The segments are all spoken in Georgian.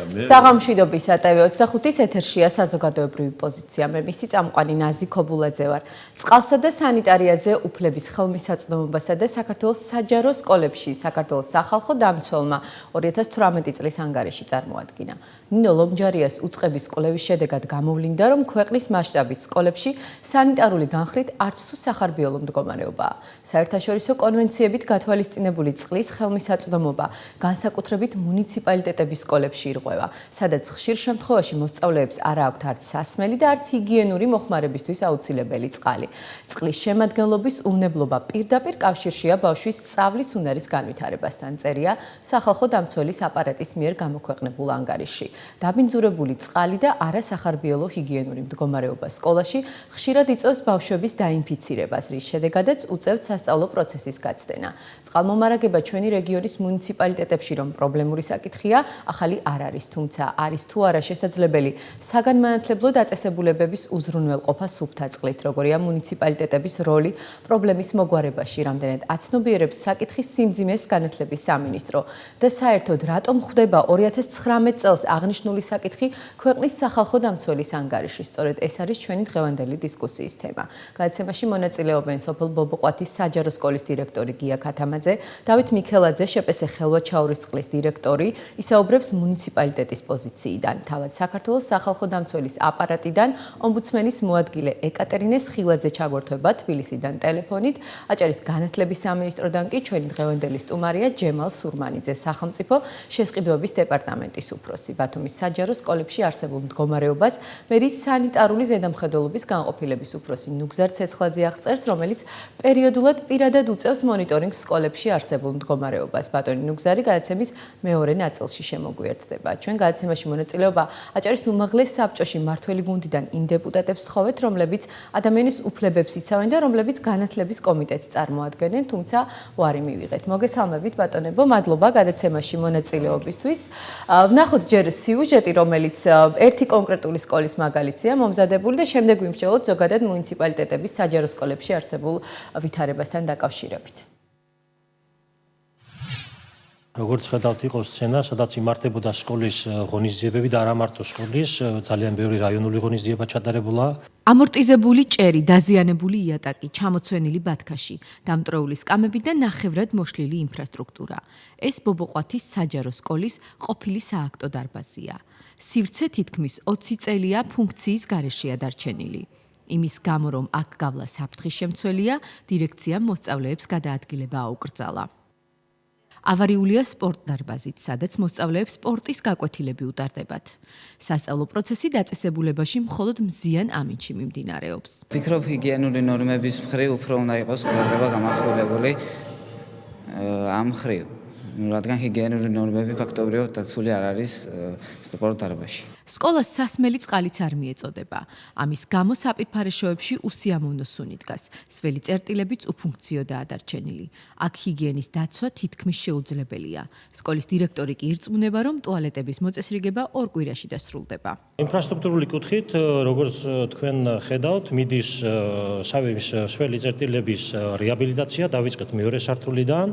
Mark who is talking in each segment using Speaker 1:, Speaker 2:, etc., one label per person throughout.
Speaker 1: საღამშვიდობის ატევ 25-ის ეთერშია საზოგადოებრივი პოზიცია. მე მისი წამყვანი ნაზი ქობულაძე ვარ. წყალსა და სანიტარიაზე უფლების ხელმისაწვდომობასა და საქართველოს საჯარო სკოლებში საქართველოს სახალხო დამცველმა 2018 წლის ანგარიში წარმოადგინა. ნინო ლომჯარიას უწყების სკოლების შედეგად გამოვლინდა, რომ ქვეყნის მასშტაბით სკოლებში სანიტარული განხრით არც თუ სახარბიელო მდგომარეობაა. საერთაშორისო კონვენციებით გათვალისწინებული წყლის ხელმისაწვდომობა განსაკუთრებით მუნიციპალიტეტების სკოლებში ირღვევა, სადაც ხშირ შემთხვევაში მოსწავლეებს არ აქვთ არც სასმელი და არც ჰიგიენური მოხმარებისთვის აუცილებელი წყალი. წყლის შემადგენლობის უვნებლობა პირდაპირ კავშირშია ბავშვის სწავლის უნარის განვითარებასთან, წერია სახალხო დამცველის აპარატის მიერ გამოქვეყნებულ ანგარიში. დაბინძურებული წყალი და არასახარბიელო ჰიგიენური მდგომარეობა სკოლაში ხშირად იწვევს ბავშვების დაინფიცირებას, რის შედეგადაც უწევთ სასწავლო პროცესის გაცდენა. წყალმომარაგება ჩვენი რეგიონის მუნიციპალიტეტებში რომ პრობლემური საკითხია, ახალი არ არის, თუმცა არის თუ არა შესაძლებელი საგანმანათლებლო დაწესებულებების უზრუნველყოფა სუფთა წყლით, როგორია მუნიციპალიტეტების როლი პრობლემის მოგვარებაში, რამდენად აცნობიერებს საკითხის სიმძიმეს განათლების სამინისტრო და საერთოდ რატომ ხდება 2019 წელს აღნიშნული საკითხი ქვეყნის სახალხო დამცველის ანგარიში. სწორედ ეს არის ჩვენი დღევანდელი დისკუსიის თემა. გადაცემაში მონაწილეობენ სოფელ ბობოყვათის საჯარო სკოლის დირექტორი გია ქათამაძე, დავით მიქელაძე, შეპესე ხელვაჩაურის წყლის დირექტორი, ისაუბრებს მუნიციპალიტეტის პოზიციიდან, თავად საქართველოს სახალხო დამცველის აპარატიდან, ომბუდსმენის მოადგილე ეკატერინე სხილაძე ჩაგვერთვება თბილისიდან ტელეფონით, აჭარის განათლების სამინისტროდან კი ჩვენი დღევანდელი სტუმარია ჯემალ სურმანიძე, სახელმწიფო შესყიდვების დეპარტამენტის უფროსი. ბათუმის საჯარო სკოლებში არსებულ მდგომარეობას მერის სანიტარული ზედამხედველობის განყოფილების უფროსი ნუგზარ ცეცხლაძე აღწერს, რომელიც პერიოდულად პირადად უწევს მონიტორინგს სკოლებში არსებულ მდგომარეობას. ბატონი ნუგზარი გადაცემის მეორე ნაწილში შემოგვიერთდება. ჩვენ გადაცემაში მონაწილეობა აჭარის უმაღლეს საბჭოში მმართველი გუნდიდან იმ დეპუტატებს თხოვეთ, რომლებიც ადამიანის უფლებებს იცავენ და რომლებიც განათლების კომიტეტს წარმოადგენენ, თუმცა უარი მივიღეთ. მოგესალმებით ბატონებო, მადლობა გადაცემაში მონაწილეობისთვის. ვნახოთ ჯერ სიუჟეტი, რომელიც ერთი კონკრეტული სკოლის მაგალითია მომზადებული და შემდეგ ვიმსჯელოთ ზოგადად მუნიციპალიტეტების საჯარო სკოლებში არსებულ ვითარებასთან დაკავშირებით.
Speaker 2: როგორც ხედავთ, იყო სცენა, სადაც იმართებოდა სკოლის ღონისძიებები და არა მარტო სკოლის, ძალიან ბევრი რაიონული ღონისძიება ჩატარებულა.
Speaker 1: ამორტიზებული ჭერი, დაზიანებული იატაკი, ჩამოცვენილი ბათქაში, დამტრეული სკამები და ნახევრად მოშლილი ინფრასტრუქტურა. ეს ბობოყვათის საჯარო სკოლის ყოფილი სააქტო დარბაზია. სივრცე თითქმის 20 წელია ფუნქციის გარეშეა დარჩენილი. იმის გამო, რომ აქ გავლა საფრთხის შემცველია, დირექციამ მოსწავლეებს გადაადგილება აუკრძალა. ავარიულია სპორტ დარბაზით, სადაც მოსწავლეებს სპორტის გაკვეთილები უტარდებათ. სასწავლო პროცესი დაწესებულებაში მხოლოდ მზიან ამინდში მიმდინარეობს.
Speaker 3: ვფიქრობ, ჰიგიენური ნორმების მხრივ უფრო უნდა იყოს ყურადღება გამახვილებული ამ მხრივ. რადგან ჰიგიენური ნორმები ფაქტობრივად დაცული არ არის სპორტ დარბაზში.
Speaker 1: სკოლას სასმელი წყალიც არ მიეწოდება. ამის გამო საპირფარეშოებში უსიამოვნო სუნი დგას. სველი წერტილებიც უფუნქციოდაა დარჩენილი. აქ ჰიგიენის დაცვა თითქმის შეუძლებელია. სკოლის დირექტორი კი ირწმუნება, რომ ტუალეტების მოწესრიგება 2 კვირაში დასრულდება.
Speaker 2: ინფრასტრუქტურული კუთხით, როგორც თქვენ ხედავთ, მიდის სველი წერტილების რეაბილიტაცია, დავიწყეთ მეორე სართულიდან.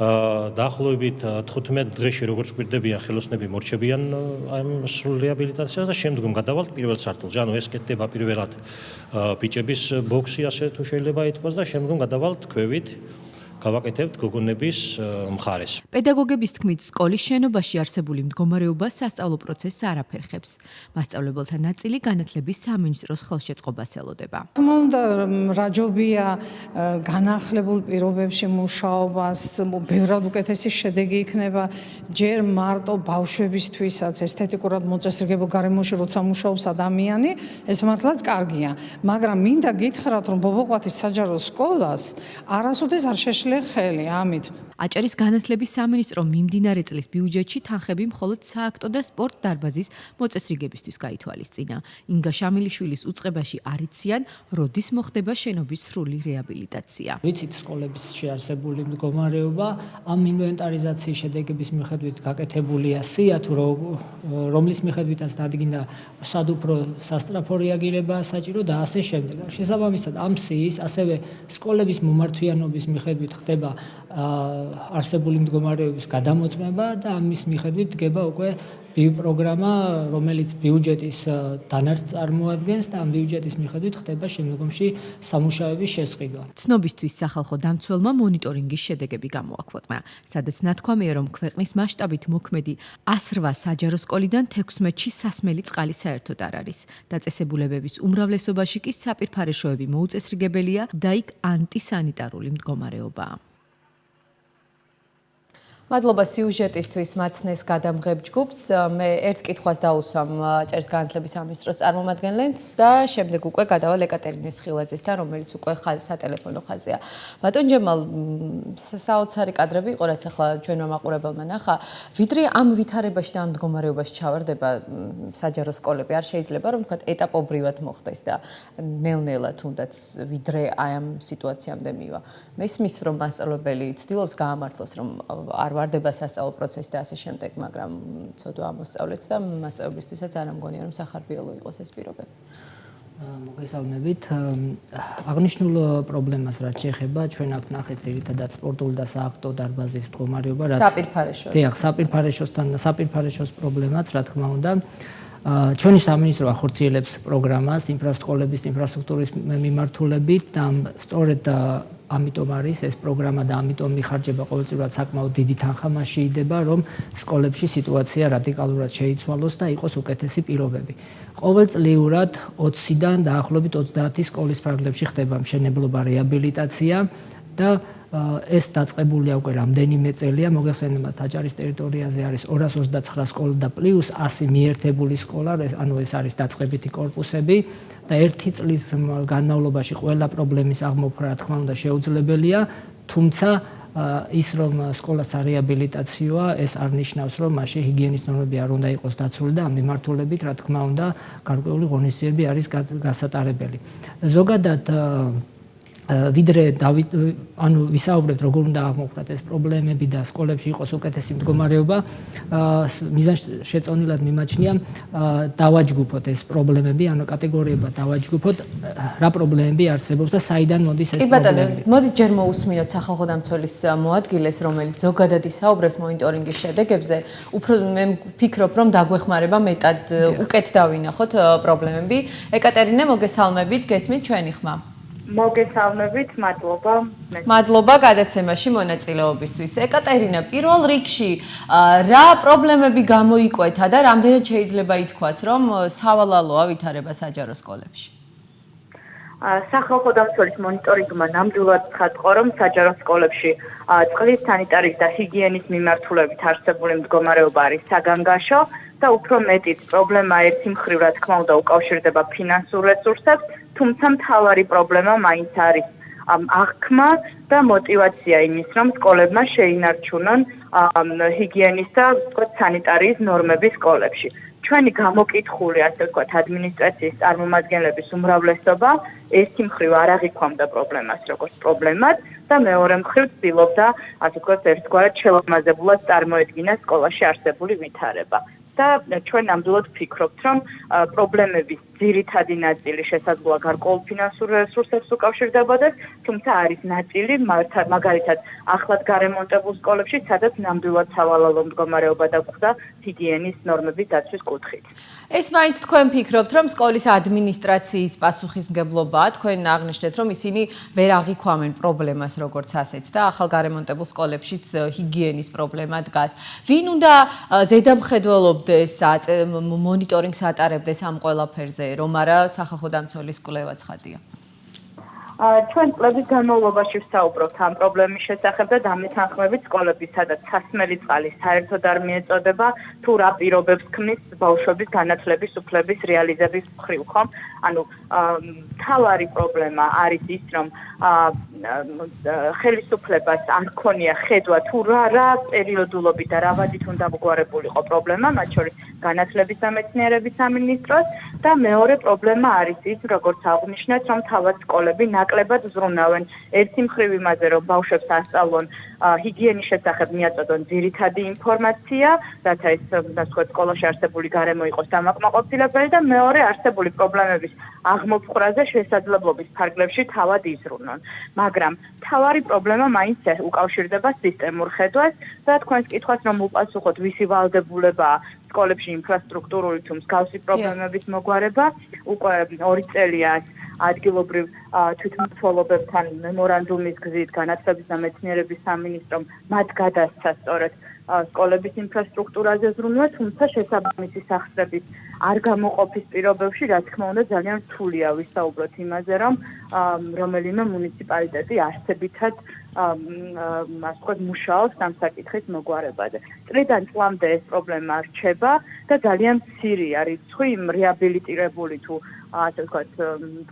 Speaker 2: დაახლოებით 15 დღეში როგორც გვირდებიან ხელოსნები მორჩებიან ამ სრულ რეაბილიტაციას და შემდგომ გადავალთ პირველ სართულზე. ანუ ეს კეთდება პირველად ბიჭების ბოქსი, ასე თუ შეიძლება ითქვას და შემდგომ გადავალთ ქვევით გავაკეთებთ გოგონების მხარეს.
Speaker 1: პედაგოგების თქმით, სკოლის შენობაში არსებული მდგომარეობა სასწავლო პროცესს არ აფერხებს. მასწავლებელთა ნაწილი განათლების სამინისტროს ხელშეწყობას ელოდება.
Speaker 4: თქმა უნდა, რაჯობია განახლებულ პირობებში მუშაობას, ბევრად უკეთესი შედეგი იქნება ჯერ მარტო ბავშვებისთვისაც ესთეტიკურად მოწესრიგებულ გარემოში როცა მუშაობს ადამიანი, ეს მართლაც კარგია. მაგრამ მინდა გითხრათ, რომ ბობოყვათის საჯარო სკოლას არასოდეს არ შეშლია ხელი ამით.
Speaker 1: აჭარის განათლების სამინისტრო მიმდინარე წლის ბიუჯეტში თანხები მხოლოდ სააქტო და სპორტ დარბაზის მოწესრიგებისთვის გაითვალისწინა. ინგა შამილიშვილის უწყებაში არ იციან, როდის მოხდება შენობის სრული რეაბილიტაცია.
Speaker 5: ვიცით სკოლების შეარსებული მდგომარეობა, ამ ინვენტარიზაციის შედეგების მიხედვით გაკეთებულია სია, თუ რომლის მიხედვითაც დადგინდა სადუფრო სასწრაფო რეაგირება საჭირო და ასე შემდეგ. შესაბამისად, ამ სიის ასევე სკოლების მომართვიანობის მიხედვით ხდება არსებული მდგომარეობის გადამოწმება და ამის მიხედვით დგება უკვე პროგრამა, რომელიც ბიუჯეტის დანარჩს წარმოადგენს და ამ ბიუჯეტის მიხედვით ხდება შემდგომში სამუშაოების შესყიდვა.
Speaker 1: ცნობისთვის სახალხო დამცველმა მონიტორინგის შედეგები გამოაქვეყნა, სადაც ნათქვამია, რომ ქვეყნის მასშტაბით მოქმედი 108 საჯარო სკოლიდან 16-ში სასმელი წყალი საერთოდ არ არის. დაწესებულებების უმრავლესობაში კი საპირფარეშოები მოუწესრიგებელია და იქ ანტისანიტარული მდგომარეობაა. მადლობა სიუჟეტისთვის მაცნეს გადამღებ ჯგუფს. მე ერთ კითხვას დაუსვამ ჭერს განათლების სამინისტროს წარმომადგენლებს და შემდეგ უკვე გადავალ ეკატერინეს ხილაძესთან, რომელიც უკვე სატელეფონო ხაზია. ბატონ ჯემალ, საოცარი კადრები იყო, რაც ახლა ჩვენმა მაყურებელმა ნახა. ვიდრე ამ ვითარებაში და ამ მდგომარეობაში ჩავარდება საჯარო სკოლები, არ შეიძლება რომ ვთქვათ ეტაპობრივად მოხდეს და ნელ-ნელა თუნდაც ვიდრე აი ამ სიტუაციამდე მივა. მესმის რომ მასწავლებელი ცდილობს გაამართლოს რომ არ ვარდება სასწავლო პროცესი და ასე შემდეგ, მაგრამ ცოდვა ამოსწავლეთ და მასწავლებისთვისაც არ ამგონია რომ სახარბიელო იყოს ეს პირობები.
Speaker 5: მოგესალმებით. აღნიშნულ პრობლემას რაც შეეხება, ჩვენ აქ ნახეთ ძირითადად სპორტული და სააქტო დარბაზის მდგომარეობა, რაც საპირფარეშოს პრობლემაც, რა თქმა უნდა. ჩვენი სამინისტრო ახორციელებს პროგრამას სკოლების ინფრასტრუქტურის მიმართულებით და სწორედ ამიტომ არის ეს პროგრამა და ამიტომ მიხარჯება ყოველწლიურად საკმაოდ დიდი თანხა შეიდება, რომ სკოლებში სიტუაცია რადიკალურად შეიცვალოს და იყოს უკეთესი პირობები. ყოველწლიურად 20-დან დაახლოებით 30 სკოლის ფარგლებში ხდება მშენებლობა, რეაბილიტაცია და ეს დაწყებულია უკვე რამდენიმე წელია. მოგეხსენებათ, აჭარის ტერიტორიაზე არის 229 სკოლა და პლუს 100 მიერთებული სკოლა, ანუ ეს არის დაწყებითი კორპუსები და ერთი წლის განმავლობაში ყველა პრობლემის აღმოფხვრა, რა თქმა უნდა, შეუძლებელია, თუმცა ის რომ სკოლა სარეაბილიტაციოა, ეს არ ნიშნავს, რომ მაშინ ჰიგიენის ნორმები არ უნდა იყოს დაცული და ამ მიმართულებით, რა თქმა უნდა, გარკვეული ღონისძიებები არის გასატარებელი. ზოგადად ვიდრე ვისაუბრებთ როგორ უნდა აღმოფხვრათ ეს პრობლემები და სკოლებში იყოს უკეთესი მდგომარეობა, მიზანშეწონილად მიმაჩნია დავაჯგუფოთ ეს პრობლემები, ანუ კატეგორიებად დავაჯგუფოთ რა პრობლემები არსებობს და საიდან მოდის ეს პრობლემები.
Speaker 1: მოდით ჯერ მოусმინოთ სახალხო დამცველის მოადგილეს, რომელიც ზოგადად ისაუბრებს მონიტორინგის შედეგებზე. უფრო მე ვფიქრობ, რომ დაგვეხმარება მეტად უკეთ დავინახოთ პრობლემები. ეკატერინე, მოგესალმებით, გესმით ჩვენი ხმა?
Speaker 6: მოგესალმებით, მადლობა.
Speaker 1: მადლობა გადაცემაში მონაწილეობისთვის. ეკატერინა, პირველ რიგში რა პრობლემები გამოიკვეთა და რამდენად შეიძლება ითქვას, რომ სავალალოა ვითარება საჯარო სკოლებში?
Speaker 6: სახალხო დამცველის მონიტორინგმა ნამდვილად ცხადყო, რომ საჯარო სკოლებში წყლის, სანიტარიის და ჰიგიენის მიმართულებით არსებული მდგომარეობა არის საგანგაშო და უფრო მეტიც პრობლემა ერთი მხრივ, რა თქმა უნდა, უკავშირდება ფინანსურ რესურსებს, თუმცა მთავარი პრობლემა მაინც არის აღქმა და мотиваცია იმის, რომ სკოლებმა შეინარჩუნონ ჰიგიენის და სანიტარიის ნორმები სკოლებში. ჩვენი გამოკითხული, ასე ვთქვათ, ადმინისტრაციის წარმომადგენლების უმრავლესობა ერთი მხრივ არ აღიქვამდა პრობლემას როგორც პრობლემად და მეორე მხრივ ცდილობდა, ასე ვთქვათ, ერთგვარად შელამაზებულად წარმოედგინა სკოლაში არსებული ვითარება. და ჩვენ ნამდვილად ვფიქრობთ, რომ პრობლემების ძირითადი ნაწილი შესაძლოა გარკვეულ ფინანსურ რესურსებს უკავშირდებოდეს, თუმცა არის ნაწილი, მაგალითად, ახლად გარემონტებულ სკოლებში, სადაც ნამდვილად სავალალო მდგომარეობა დაგვხვდა ჰიგიენის ნორმების დაცვის კუთხით.
Speaker 1: ეს მაინც თქვენ ფიქრობთ, რომ სკოლის ადმინისტრაციის პასუხისმგებლობაა, თქვენ აღნიშნეთ, რომ ისინი ვერ აღიქვამენ პრობლემას როგორც ასეც და ახალ გარემონტებულ სკოლებშიც ჰიგიენის პრობლემა დგას. ვინ უნდა ზედამხედველობდეს, მონიტორინგს ატარებდეს ამ ყველაფერზე, რომ არა სახალხო დამცველის კვლევა ცხადია?
Speaker 6: ჩვენ წლების განმავლობაში ვსაუბრობთ ამ პრობლემის შესახებ და დამეთანხმებით სკოლები, სადაც სასმელი წყალი საერთოდ არ მიეწოდება, თუ რა პირობებს ქმნის ბავშვების განათლების უფლების რეალიზების მხრივ, ხომ? ანუ მთავარი პრობლემა არის ის, რომ ხელისუფლებას არ ქონია ხედვა თუ რა პერიოდულობით და რა ვადით უნდა მოგვარებულიყო პრობლემა, მათ შორის განათლების და მეცნიერების სამინისტროს და მეორე პრობლემა არის ის, როგორც აღნიშნეთ, რომ თავად სკოლები ნაკლებად ზრუნავენ ერთი მხრივ იმაზე, რომ ბავშვებს ასწავლონ ჰიგიენის შესახებ მიაწოდონ ძირითადი ინფორმაცია, რათა ეს სკოლაში არსებული გარემო იყოს დამაკმაყოფილებელი და მეორე არსებული პრობლემების აღმოფხვრაზე შესაძლებლობის ფარგლებში თავად იზრუნონ. მაგრამ თავარი პრობლემა მაინც უკავშირდება სისტემურ ხედვას და თქვენს კითხვას რომ უპასუხოთ, ვისი ვალდებულებაა სკოლებში ინფრასტრუქტურული თუ მსგავსი პრობლემების მოგვარება, უკვე 2 წელია ადგილობრივ თვითმმართველობებთან მემორანდუმის გზით განათლების და მეცნიერების სამინისტრომ მათ გადასცა სწორედ სკოლების ინფრასტრუქტურაზე ზრუნვა, თუმცა შესაბამისი სახსრების არ გამოყოფის პირობებში, რა თქმა უნდა, ძალიან რთულია ვისაუბროთ იმაზე, რომ რომელიმე მუნიციპალიტეტი არსებითად ასე ვთქვათ, მუშაობს ამ საკითხის მოგვარებაზე. წლიდან წლამდე ეს პრობლემა რჩება და ძალიან მცირეა რიცხვი იმ რეაბილიტირებული თუ ასე ვთქვათ,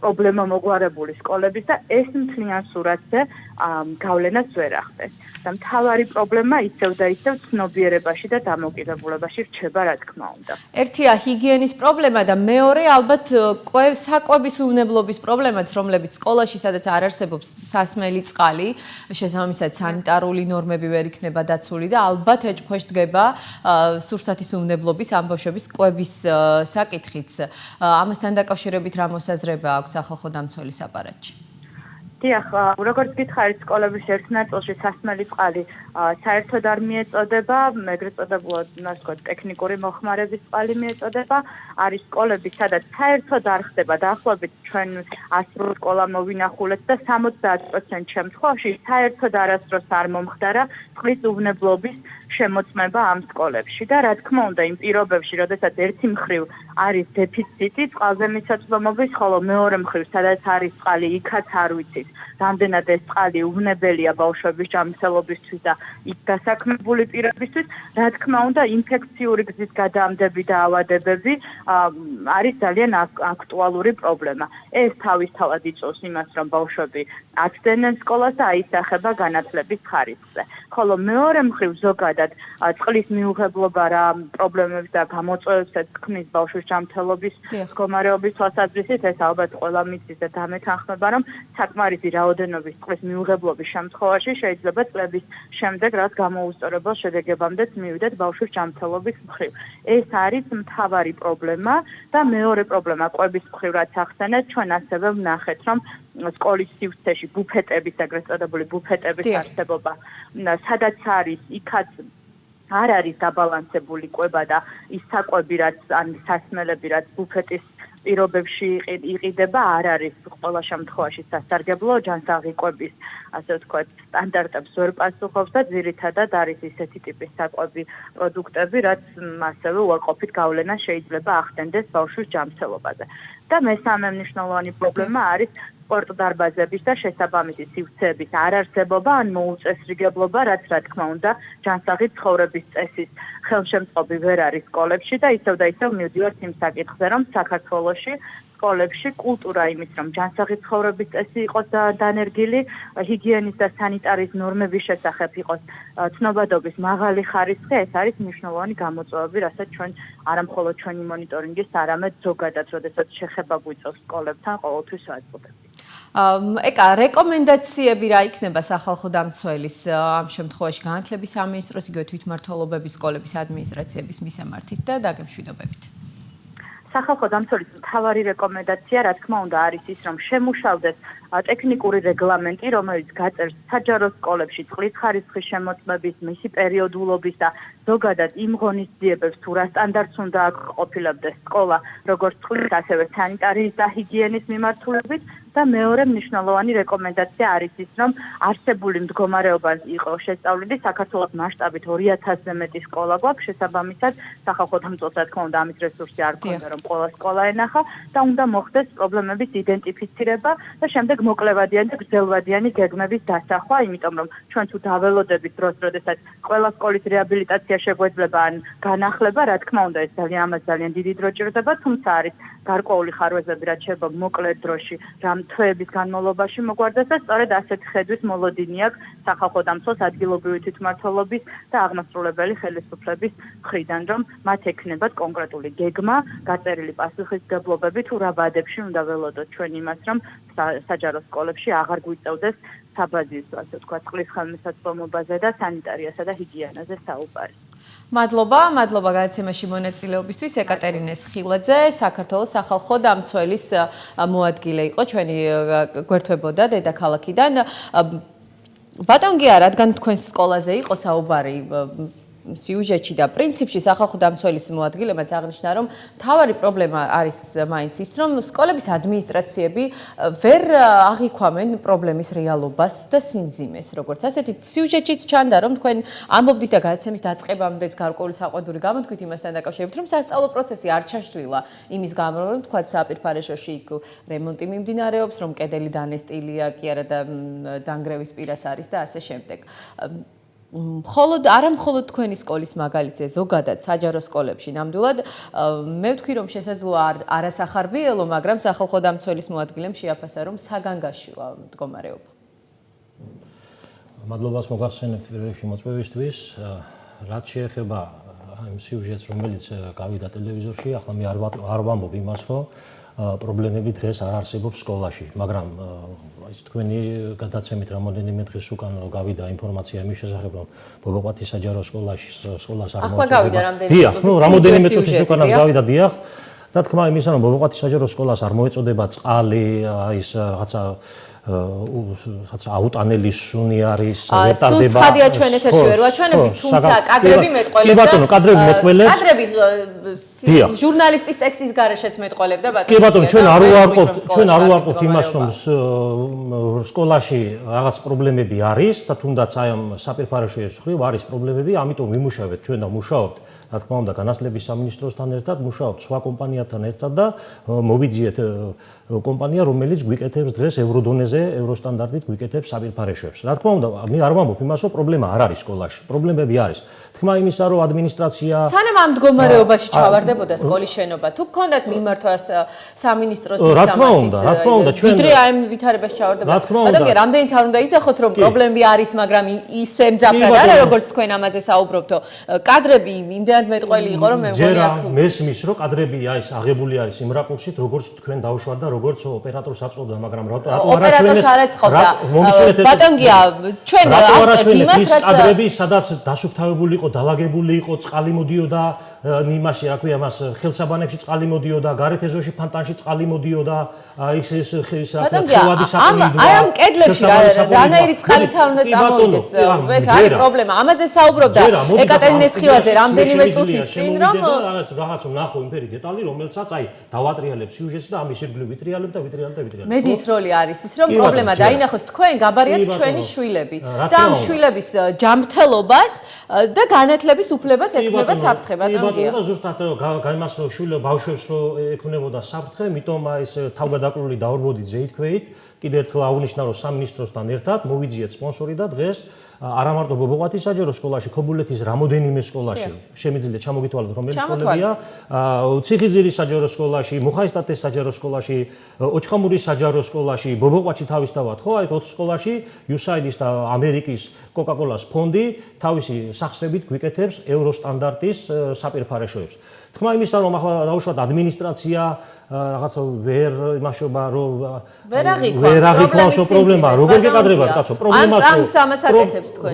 Speaker 6: პრობლემა მოგვარებული სკოლების და ეს მთლიან სურათზე გავლენას ვერ ახდენს. და მთავარი პრობლემა ისევ და ისევ ცნობიერებაში და დამოკიდებულებაში რჩება, რა თქმა უნდა.
Speaker 1: ერთია ჰიგიენის პრობლემა და მეორე ალბათ საკვების უვნებლობის პრობლემაც, რომლებიც სკოლაში, სადაც არ არსებობს სასმელი წყალი, შესაბამისად სანიტარული ნორმები ვერ იქნება დაცული და ალბათ ეჭქვეშ დგება სურსათის უვნებლობის ამ ბავშვების კვების საკითხიც. ამასთან დაკავშირებით რა მოსაზრება აქვს სახალხო დამცველის აპარატში?
Speaker 6: დიახ, როგორც გითხარით, სკოლების ერთ ნაწილში სასმელი წყალი საერთოდ არ მიეწოდება, ეგრეთ წოდებული, ასე ვთქვათ, ტექნიკური მოხმარების წყალი მიეწოდება. არის სკოლები, სადაც საერთოდ არ ხდება დაახლოებით ჩვენ 100 სკოლა მოვინახულეთ და 70% შემთხვევაში საერთოდ არასდროს არ მომხდარა წყლის უვნებლობის შემოწმება ამ სკოლებში და რა თქმა უნდა იმ პირობებში, როდესაც ერთი მხრივ არის დეფიციტი წყალზე მისაწვდომობის, ხოლო მეორე მხრივ, სადაც არის წყალი, იქაც არ ვიცით. რამდენად ეს წყალი უვნებელია ბავშვების ჯანმრთელობისთვის და იქ დასაქმებული პირებისთვის, რა თქმა უნდა, ინფექციური გზის გადამდები და ავადებები არის ძალიან აქტუალური პრობლემა. ეს თავისთავად იწვევს იმას, რომ ბავშვები აცდენენ სკოლას და აისახება განათლების ხარისხზე. ხოლო მეორე მხრივ ზოგადად წყლის მიუღებლობა რა პრობლემებს და გამოწვევებსაც ქმნის ბავშვის ჯანმრთელობის მდგომარეობის თვალსაზრისით, ეს ალბათ ყველა მიცდის და დამეთანხმება, რომ საკმარისი რაოდენობის წყლის მიუღებლობის შემთხვევაში შეიძლება წლების შემდეგ რაც გამოუსწორებელ შედეგებამდეც მივიდეთ ბავშვის ჯანმრთელობის მხრივ. ეს არის მთავარი პრობლემა და მეორე პრობლემა კვების მხრივ რაც ახსენეთ, ჩვენ ასევე ვნახეთ, რომ სკოლის სივრცეში ბუფეტების, ეგრეთ წოდებული ბუფეტების არსებობა, სადაც არის, იქაც არ არის დაბალანსებული კვება და ის საკვები, რაც ან სასმელები, რაც ბუფეტის პირობებში იყიდება, არ არის ყველა შემთხვევაში სასარგებლო, ჯანსაღი კვების, ასე ვთქვათ, სტანდარტებს ვერ პასუხობს და ძირითადად არის ისეთი ტიპის საკვები პროდუქტები, რაც ასევე უარყოფით გავლენას შეიძლება ახდენდეს ბავშვის ჯანმრთელობაზე. და მესამე მნიშვნელოვანი პრობლემა არის სპორტდარბაზების და შესაბამისი სივრცეების არარსებობა ან მოუწესრიგებლობა, რაც რა თქმა უნდა ჯანსაღი ცხოვრების წესის ხელშემწყობი ვერ არის სკოლებში და ისევ მივდივართ იმ საკითხზე, რომ საქართველოში სკოლებში კულტურა იმის, რომ ჯანსაღი ცხოვრების წესი იყოს დანერგილი, ჰიგიენის და სანიტარიის ნორმების შესახებ იყოს ცნობადობის მაღალი ხარისხი, ეს არის მნიშვნელოვანი გამოწვევები, რასაც ჩვენ არა მხოლოდ ჩვენი მონიტორინგის, არამედ ზოგადად, როდესაც შეხება გვიწევს სკოლებთან, ყოველთვის ვაწყობთ.
Speaker 1: ეკა, რეკომენდაციები რა იქნება სახალხო დამცველის ამ შემთხვევაში განათლების სამინისტროს, იგივე თვითმმართველობების, სკოლების ადმინისტრაციების მისამართით და დაგემშვიდობებით.
Speaker 6: სახალხო დამცველის მთავარი რეკომენდაცია, რა თქმა უნდა, არის ის, რომ შემუშავდეს ტექნიკური რეგლამენტი, რომელიც გაწერს საჯარო სკოლებში წყლის ხარისხის შემოწმების, მისი პერიოდულობის და ზოგადად იმ ღონისძიებებს თუ რა სტანდარტს უნდა აკმაყოფილებდეს სკოლა, როგორც წყლის, ასევე სანიტარიის და ჰიგიენის მიმართულებით. და მეორე მნიშვნელოვანი რეკომენდაცია არის ის, რომ არსებული მდგომარეობა იყოს შესწავლილი საქართველოს მასშტაბით 2000-ზე მეტი სკოლა გვაქვს, შესაბამისად სახალხო დამცველს რა თქმა უნდა ამის რესურსი არ ქონდა, რომ ყველა სკოლა ენახა და უნდა მოხდეს პრობლემების იდენტიფიცირება და შემდეგ მოკლევადიანი და გრძელვადიანი გეგმების დასახვა, იმიტომ რომ ჩვენ თუ დაველოდებით დროს, როდესაც ყველა სკოლის რეაბილიტაცია შეგვეძლება ან განახლება, რა თქმა უნდა ეს ამას ძალიან დიდი დრო ჭირდება, თუმცა არის გარკვეული ხარვეზები რაც შეიძლება მოკლე დროში, რამ თვეების განმავლობაში მოგვარდეს და სწორედ ასეთი ხედვის მოლოდინი აქვს სახალხო დამცველს ადგილობრივი თვითმმართველობის და აღმასრულებელი ხელისუფლების მხრიდან, რომ მათ ექნებათ კონკრეტული გეგმა, გაწერილი პასუხისმგებლობები თუ რა ვადებში უნდა ველოდოთ ჩვენ იმას, რომ საჯარო სკოლებში აღარ გვიწევდეს საბაზისო, ასე ვთქვათ, წყლის ხელმისაწვდომობაზე და სანიტარიასა და ჰიგიენაზე საუბარი.
Speaker 1: მადლობა გადაცემაში მონაწილეობისთვის. ეკატერინეს ხილაძე, საქართველოს სახალხო დამცველის მოადგილე იყო, ჩვენი გვერდთვებოდა დედაქალაქიდან. ბატონ გია, რადგან თქვენს სკოლაზე იყო საუბარი სიუჟეტში და პრინციპში სახალხო დამცველის მოადგილებაც აღნიშნა, რომ მთავარი პრობლემა არის მაინც ის, რომ სკოლების ადმინისტრაციები ვერ აღიქვამენ პრობლემის რეალობას და სიმძიმეს, როგორც ასეთი სიუჟეტშიც ჩანდა, რომ თქვენ ამბობდით და გადაცემის დაწყებამდეც გარკვეული საყვედური გამოთქვით იმასთან დაკავშირებით, რომ სასწავლო პროცესი არ ჩაშლილა იმის გამო, რომ თქვათ საპირფარეშოში იქ რემონტი მიმდინარეობს, რომ კედელი დანესტილია, კი არა და დანგრევის პირას არის და ასე შემდეგ. არა მხოლოდ თქვენი სკოლის მაგალითზე, ზოგადად საჯარო სკოლებში ნამდვილად მე ვთქვი, რომ შესაძლოა არასახარბიელო, მაგრამ სახალხო დამცველის მოადგილემ შეაფასა, რომ საგანგაშოა მდგომარეობა.
Speaker 2: მადლობას მოგახსენებთ პირველში მოწვევისთვის. რაც შეეხება იმ სიუჟეტს, რომელიც გავიდა ტელევიზორში, ახლა მე არ ვამბობ იმას, რომ პრობლემები დღეს არ არსებობს სკოლაში, მაგრამ თქვენი გადაცემით რამოდენიმე დღეს უკან გავიდა ინფორმაცია იმის შესახებ, რომ ბობოყვათის საჯარო სკოლას არ
Speaker 1: ახლა გავიდა
Speaker 2: დიახ, რამოდენიმე წუთის უკანაც გავიდა დიახ. და თქმა იმისა, რომ ბობოყვათის საჯარო სკოლას არ მოეწოდება წყალი, ის რაღაცა აუტანელი სუნი არის,
Speaker 1: ვეტარდება. სულ ცხადია ჩვენ ეთერში ვერ ვაჩვენებთ, თუმცა კადრები მეტყველებდა.
Speaker 2: კი ბატონო, კადრები მეტყველებს.
Speaker 1: კადრები ჟურნალისტის ტექსტის გარეშეც მეტყველებდა ბატონო.
Speaker 2: კი ბატონო, ჩვენ არ უარყოფთ იმას, რომ სკოლაში რაღაც პრობლემები არის და თუნდაც აი ამ საპირფარეში ხრივ არის პრობლემები, ამიტომ ვიმუშავებთ ჩვენ და მუშაობთ. რა თქმა უნდა, განათლების სამინისტროსთან ერთად მუშაობთ სხვა კომპანიათან ერთად და მოვიძიეთ კომპანია, რომელიც გვიკეთებს დღეს ევროდონეზე, ევროსტანდარტით გვიკეთებს საპირფარეშოებს. რა თქმა უნდა, მე არ ვამბობ იმას, რომ პრობლემა არ არის სკოლაში. პრობლემები არის. თქმა იმისა, რომ ადმინისტრაცია
Speaker 1: სანამ ამ მდგომარეობაში ჩავარდებოდა სკოლის შენობა, თუ გქონდათ მიმართვას სამინისტროს მისამართით, ვიდრე ამ ვითარებაში ჩავარდებოდა. ბატონო, რამდენიც არ უნდა იცახოთ, რომ პრობლემები არის, მაგრამ ისე მძაფრად არა, როგორც თქვენ ამაზე საუბრობთო. კადრები იმდენად მეტყველი იყო, რომ მე მგონი აქ
Speaker 2: მესმის, რომ კადრები არის აღებული არის იმ რაკურსით, როგორც თქვენ დაუშვათ და როგორც ოპერატორს აწყობდა, მაგრამ რატო
Speaker 1: ოპერატორს არ აწყობდა. ბატონ გია, ჩვენ ავწევთ იმას, რაც
Speaker 2: კადრები, სადაც დასუფთავებული იყო, დალაგებული იყო, წყალი მოდიოდა იმაში, რა ქვია, მას ხელსაბანებში წყალი მოდიოდა, გარეთ ეზოში ფანტანში წყალი მოდიოდა, ის
Speaker 1: ხევადი საყოლიდგა. აი ამ კედლებში რანაირი წყალიც არ უნდა წამოვიდეს. ეს არის პრობლემა. ამაზე საუბრობდა ეკატერინეს ხილაძე რამდენიმე წუთის წინ, რომ
Speaker 2: რაღაც ვნახო იმფერი დეტალი, რომელსაც აი დავატრიალებ სიუჟეტს და ამის ირგვლივ ვიტრიალებ და ვიტრიალებ.
Speaker 1: მედიის როლი არის ის, რომ პრობლემა დაინახოს თქვენ გაბარიათ ჩვენი შვილები და ამ შვილების ჯანმრთელობას და განათლების უფლებას ექნება საფრთხე, ბატონ გია.
Speaker 2: და ზუსტად გამასრო ბავშვებს რო ექნებოდა საფრთხე, მიტომ ეს თავგადაკრული დაურბოდით ზეითქვეით, კიდევ ერთხელ აღნიშნა, რომ სამინისტროსთან ერთად მოვიძიეთ სპონსორი და დღეს არა მარტო ბობოყვათის საჯარო სკოლაში, ქობულეთის რამოდენიმე სკოლაში, შემიძლია ჩამოგითვალოთ, რომელი სკოლებია, ციხისძირის საჯარო სკოლაში, მუხაისტატეს საჯარო სკოლაში, ოჩხამურის საჯარო სკოლაში, ბობოყვათში თავისთავად, ხო, აი 20 სკოლაში USAID-ის და ამერიკის Coca-Cola-ს ფონდი თავისი სახსრებით გვიკეთებს ევროსტანდარტის საპირფარეშოებს. თქმა იმისა, რომ ახლა დაუშვათ ადმინისტრაცია რაღაცა ვერ იმაშობა, რომ ვერ აღიქვამს პრობლემა, როგორ გეკადრებათ, კაცო,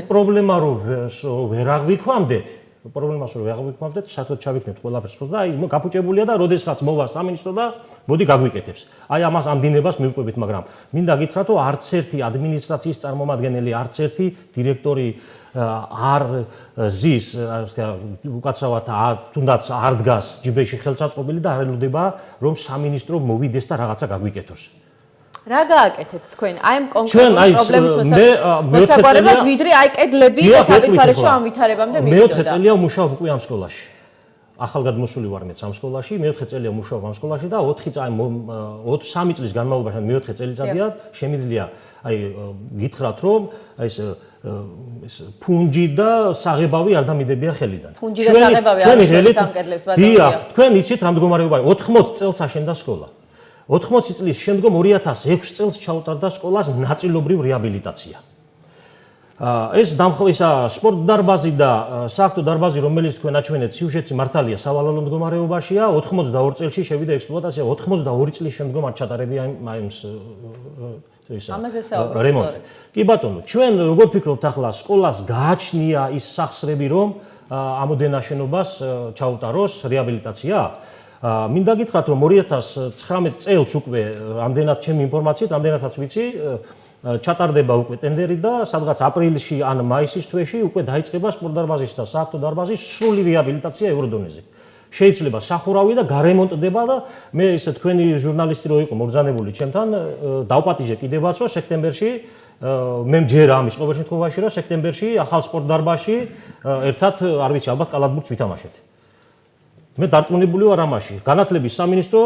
Speaker 2: პრობლემა რომ ვერ აღვიქვამდეთ, საერთოდ ჩავიქნებთ ყველაფერს ხო და აი გაფუჭებულია და როდესღაც მოვა სამინისტრო და მოდი გაგვიკეთებს. აი ამას ამ დინებას მივყვებით, მაგრამ მინდა გითხრათ, რომ არც ერთი ადმინისტრაციის წარმომადგენელი, არც ერთი დირექტორი არ ზის, უკაცრავად თუნდაც არ დგას ჯიბეში ხელსაწყობილი და არ ელოდება, რომ სამინისტრო მოვიდეს და რაღაცა გაგვიკეთოს.
Speaker 1: რა გააკეთეთ თქვენ? აი ამ კონკრეტულ პრობლემის მოსაგვარებლად ვიდრე აი კედლები და საპირფარეშო ამ ვითარებამდე მიდოდა.
Speaker 2: მე 4 წელია ვმუშაობ უკვე ამ სკოლაში. ახალგადმოსული ვარ მეც ამ სკოლაში, მე-4 წელია მუშაობ ამ სკოლაში და 3 წლის განმავლობაში, მე-4 წელიწადია, შემიძლია აი გითხრათ, რომ ეს ფუნჯი და საღებავი არ დამიდებია ხელიდან.
Speaker 1: ფუნჯი და საღებავი არ შევს სამკედლებს ბატონო.
Speaker 2: დიახ, თქვენ იცით რა მდგომარეობაა. 80 წელს აშენდა სკოლა. 80 წლის შემდგომ 2006 წელს ჩაუტარდა სკოლას ნაწილობრივ რეაბილიტაცია. ეს დამხლისა სპორტ დარბაზი და საერთო დარბაზი, რომელიც თქვენ აჩვენეთ სიუჟეტში, მართალია სავალალო მდგომარეობაშია. 82 წელში შევიდა ექსპლუატაცია, 82 წლის შემდგომ არ ჩატარებია რემონტი. კი ბატონო, ჩვენ როგორ ფიქრობთ ახლა სკოლას გააჩნია ის სახსრები, რომ ამოდენა შენობას ჩაუტაროს რეაბილიტაცია? მინდა გითხრათ, რომ 2019 წელს უკვე ამდენად ჩემი ინფორმაციით, ამდენადაც ვიცი, ჩატარდება უკვე ტენდერი და სადღაც აპრილში ან მაისის თვეში უკვე დაიწყება სპორტ დარბაზის და საერთო დარბაზის სრული რეაბილიტაცია ევროდონეზე. შეიძლება სახურავი და გარემონტდება და მე ისე თქვენი ჟურნალისტი რო იყო მობრძანებული ჩემთან, დავპატიჟე კიდევაც რომ სექტემბერში მე მჯერა ამის ყოველ შემთხვევაში რომ სექტემბერში ახალ სპორტ დარბაზში ერთად არ ვიცი ალბათ კალათბურთს ვითამაშეთ. მე დარწმუნებული ვარ ამაში. განათლების სამინისტრო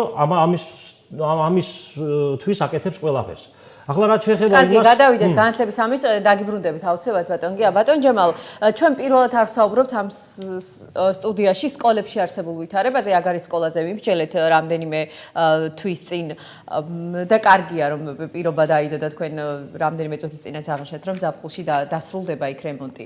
Speaker 2: ამისთვის აკეთებს ყველაფერს. ახლა რაც შეეხება
Speaker 1: იმას, გადავიდეთ განათლების სამინისტროზე, დაგიბრუნდებით აუცილებლად ბატონ გია. ბატონ ჯემალ, ჩვენ პირველად არ ვსაუბრობთ ამ სტუდიაში სკოლებში არსებულ ვითარებაზე, აგ არის სკოლაზე ვიმსჯელეთ რამდენიმე თვის წინ და კარგია რომ პირობა დაიდო და თქვენ რამდენიმე წუთის წინაც აღნიშნეთ რომ ზაფხულში დასრულდება იქ რემონტი.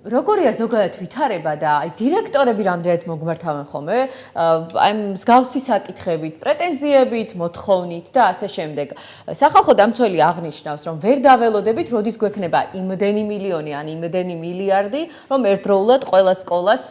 Speaker 1: როგორია ზოგადად ვითარება და აი დირექტორები რამდენად მოგმართავენ ხოლმე აი მსგავსი საკითხებით, პრეტენზიებით, მოთხოვნით და ასე შემდეგ. სახალხო დამცველი აღნიშნავს, რომ ვერ დაველოდებით, როდის გვექნება იმდენი მილიონი ან იმდენი მილიარდი, რომ ერთდროულად ყველა სკოლას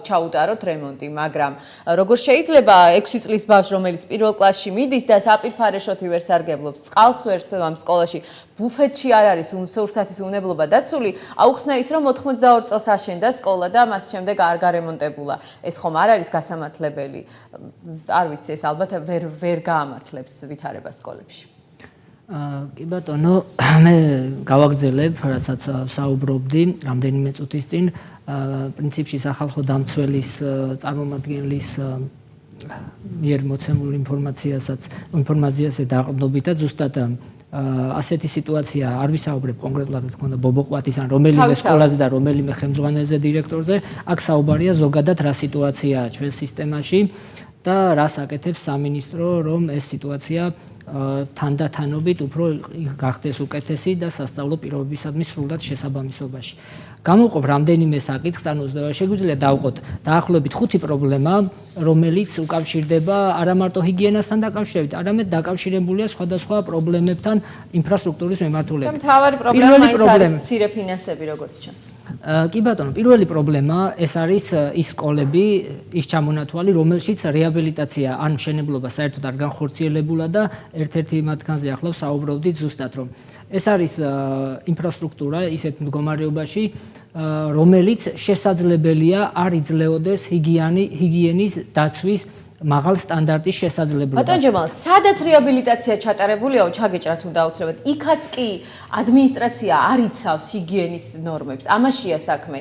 Speaker 1: ჩაუტაროთ რემონტი, მაგრამ როგორ შეიძლება 6 წლის ბავშვი, რომელიც პირველ კლასში მიდის და საპირფარეშოთი ვერ სარგებლობს, წყალს ვერ ამ სკოლაში, ბუფეტში არ არის სურსათის უნებლობა დაცული, აუხსნა ის, რომ 82 წელს აშენდა სკოლა და მას შემდეგ არ გარემონტებულა. ეს ხომ არ არის გასამართლებელი. არ ვიცი, ეს ალბათ ვერ გაამართლებს ვითარებას სკოლებში.
Speaker 5: კი ბატონო, მე გავაგრძელებ, რასაც საუბრობდი რამდენიმე წუთის წინ, პრინციპში სახალხო დამცველის წარმომადგენლის მიერ მოცემულ ინფორმაციაზე დაყრდნობით და ზუსტად ასეთი სიტუაცია არ ვისაუბრებ კონკრეტულად თქმა უნდა ბობოყვათის ან რომელიმე სკოლაზე და რომელიმე ხელმძღვანელზე დირექტორზე, აქ საუბარია ზოგადად რა სიტუაციაა ჩვენ სისტემაში და რას აკეთებს სამინისტრო, რომ ეს სიტუაცია თანდათანობით უფრო გახდეს უკეთესი და სასწავლო პირობებისადმი სრულად შესაბამისობაში. გამოვყოფ რამდენიმე საკითხს, ანუ შეგვიძლია დავყოთ დაახლოებით 5 პრობლემა, რომელიც უკავშირდება არა მარტო ჰიგიენასთან დაკავშირებით, არამედ დაკავშირებულია სხვადასხვა პრობლემებთან ინფრასტრუქტურის მიმართულებით.
Speaker 1: მთავარი პრობლემა არის მცირე ფინანსები, როგორც ჩანს.
Speaker 5: კი ბატონო, პირველი პრობლემა ეს არის ის სკოლები, ის ჩამონათვალი, რომელშიც რეაბილიტაცია ან მშენებლობა საერთოდ არ განხორციელებულა და ერთ-ერთი მათგანზე ახლა საუბრობდით ზუსტად რომ ეს არის ინფრასტრუქტურა ისეთ მდგომარეობაში, რომელიც შესაძლებელია არ იძლეოდეს ჰიგიენის დაცვის მაღალ სტანდარტის შესაძლებლობას.
Speaker 1: ბატონ ჯემალ, სადაც რეაბილიტაცია ჩატარებულია, ჩაგეჭრათ უნდა აუცილებლად. იქაც კი ადმინისტრაცია არ იცავს ჰიგიენის ნორმებს. ამაშია საქმე.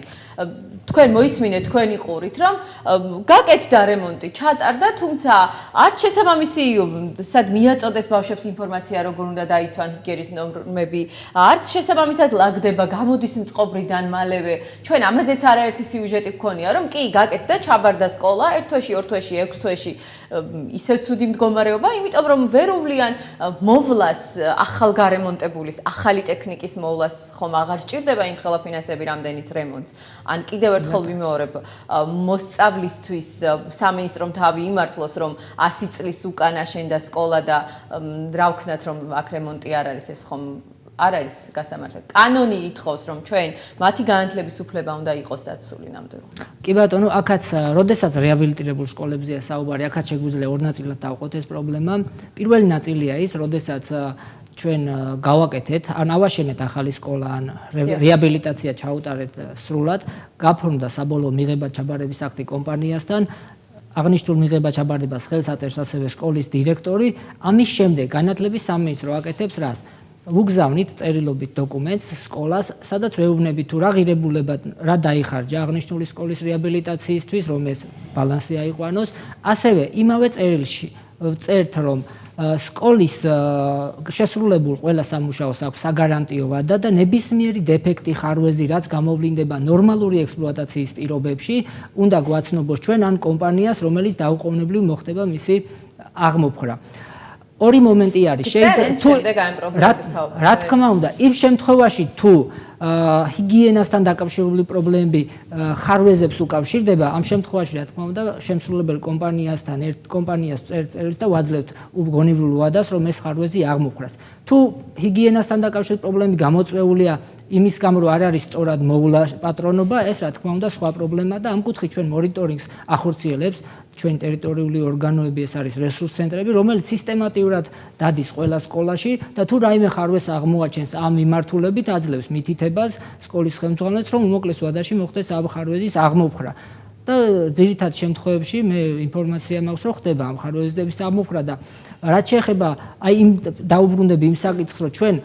Speaker 1: თქვენ მოისმინეთ თქვენი ყურით, რომ გაკეთდა რემონტი, ჩატარდა, თუმცა არც შესაბამისი სად მიაწოდეს ბავშვებს ინფორმაცია, როგორ უნდა დაიცვან ჰიგიენის ნორმები, არც შესაბამისად ლაგდება, გამოდის მწყობრიდან მალევე. ჩვენ ამაზეც არაერთი სიუჟეტი გქონია, რომ კი გაკეთდა, ჩაბარდა სკოლა, 1 თვეში, 2 თვეში, 6 თვეში ისე ცუდი მდგომარეობა, იმიტომ რომ ვერ უვლიან მოვლას ახალ გარემონტებულის, ახალი ტექნიკის მოვლას ხომ აღარ სჭირდება იმ ხელა ფინანსები რამდენიც რემონტს. ან კიდევ ერთხელ ვიმეორებ, მოსწავლისთვის სამინისტრომ თავი იმართლოს, რომ 100 წლის უკან აშენდა სკოლა და რა ვქნათ, რომ აქ რემონტი არ არის, ეს ხომ არ არის გასამართლებელი. კანონი ითხოვს, რომ ჩვენ მათი განათლების უფლება უნდა იყოს დაცული ნამდვილად.
Speaker 5: კი ბატონო, აქაც, როდესაც რეაბილიტირებულ სკოლებზეა საუბარი, აქაც შეგვიძლია ორ ნაწილად დავყოთ ეს პრობლემა. პირველი ნაწილია ის, როდესაც ჩვენ გავაკეთეთ, ან ავაშენეთ ახალი სკოლა, ან რეაბილიტაცია ჩაუტარეთ სრულად, გაფორმდა საბოლოო მიღება-ჩაბარების აქტი კომპანიასთან, აღნიშნულ მიღება-ჩაბარებას ხელს აწერს ასევე სკოლის დირექტორი, ამის შემდეგ განათლების სამინისტრო აკეთებს რას? ვუგზავნით წერილობით დოკუმენტს სკოლას, სადაც ვეუბნებით თუ რა ღირებულებად რა დაიხარჯა აღნიშნული სკოლის რეაბილიტაციისთვის, რომ ეს ბალანსი აიყვანოს. ასევე იმავე წერილში წერთ, რომ სკოლის შესრულებულ ყველა სამუშაოს აქვს საგარანტიო ვადა და ნებისმიერი დეფექტი, ხარვეზი, რაც გამოვლინდება ნორმალური ექსპლუატაციის პირობებში, უნდა გვაცნობოს ჩვენ ან კომპანიას, რომელიც დაუყოვნებლივ მოხდება მისი აღმოფხვრა. ორი მომენტი არის. რა თქმა უნდა, იმ შემთხვევაში თუ ჰიგიენასთან დაკავშირებული პრობლემები ხარვეზებს უკავშირდება, ამ შემთხვევაში რა თქმა უნდა, შემსრულებელ კომპანიასთან ერთ კომპანიას წერილს და ვაძლევთ გონივრულ ვადას, რომ ეს ხარვეზი აღმოფხვრას. თუ ჰიგიენასთან დაკავშირებული პრობლემები გამოწვეულია იმის გამო, რომ არ არის სწორად მოვლა პატრონობა, ეს რა თქმა უნდა სხვა პრობლემაა და ამ კუთხით ჩვენ მონიტორინგს ახორციელებს ჩვენი ტერიტორიული ორგანოები, ეს არის რესურს ცენტრები, რომელიც სისტემატიურად დადის ყველა სკოლაში და თუ რაიმე ხარვეს აღმოაჩენს ამ მიმართულებით აძლევს მითითებას სკოლის ხელმძღვანელს, რომ უმოკლეს ვადაში მოხდეს ამ ხარვეზის აღმოფხვრა. და ძირითად შემთხვევებში მე ინფორმაცია მაქვს, რომ ხდება ამ ხარვეზების აღმოფხვრა და რაც შეეხება აი იმ დაუბრუნდები იმ საკითხს, რომ ჩვენ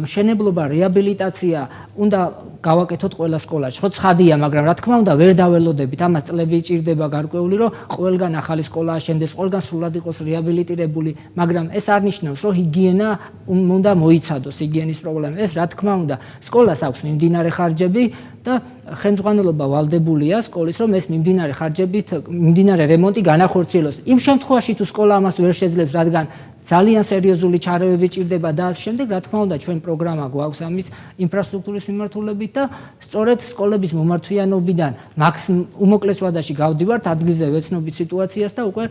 Speaker 5: მშენებლობა, რეაბილიტაცია უნდა გავაკეთოთ ყველა სკოლაში. ხო ცხადია, მაგრამ რა თქმა უნდა ვერ დაველოდებით, ამას წლები იჭირდება გარკვეული, რომ ყველგან ახალი სკოლა აშენდეს, ყველგან სრულად იყოს რეაბილიტირებული, მაგრამ ეს არ ნიშნავს, რომ ჰიგიენა უნდა მოიცადოს, ჰიგიენის პრობლემა. ეს რა თქმა უნდა, სკოლას აქვს მიმდინარე ხარჯები და ხელმძღვანელობა ვალდებულია სკოლის, რომ ეს მიმდინარე ხარჯებით, მიმდინარე რემონტი განახორციელოს. იმ შემთხვევაში თუ სკოლა ამას ვერ შეძლებს, რადგან ძალიან სერიოზული ჩარევები ჭირდება და ამ შემდეგ, რა თქმა უნდა, ჩვენ პროგრამა გვაქვს ამის ინფრასტრუქტურის მიმართულებით და სწორედ სკოლების მომართვიანობიდან უმოკლეს ვადაში გავდივართ, ადგილზე ვეცნობით სიტუაციას და უკვე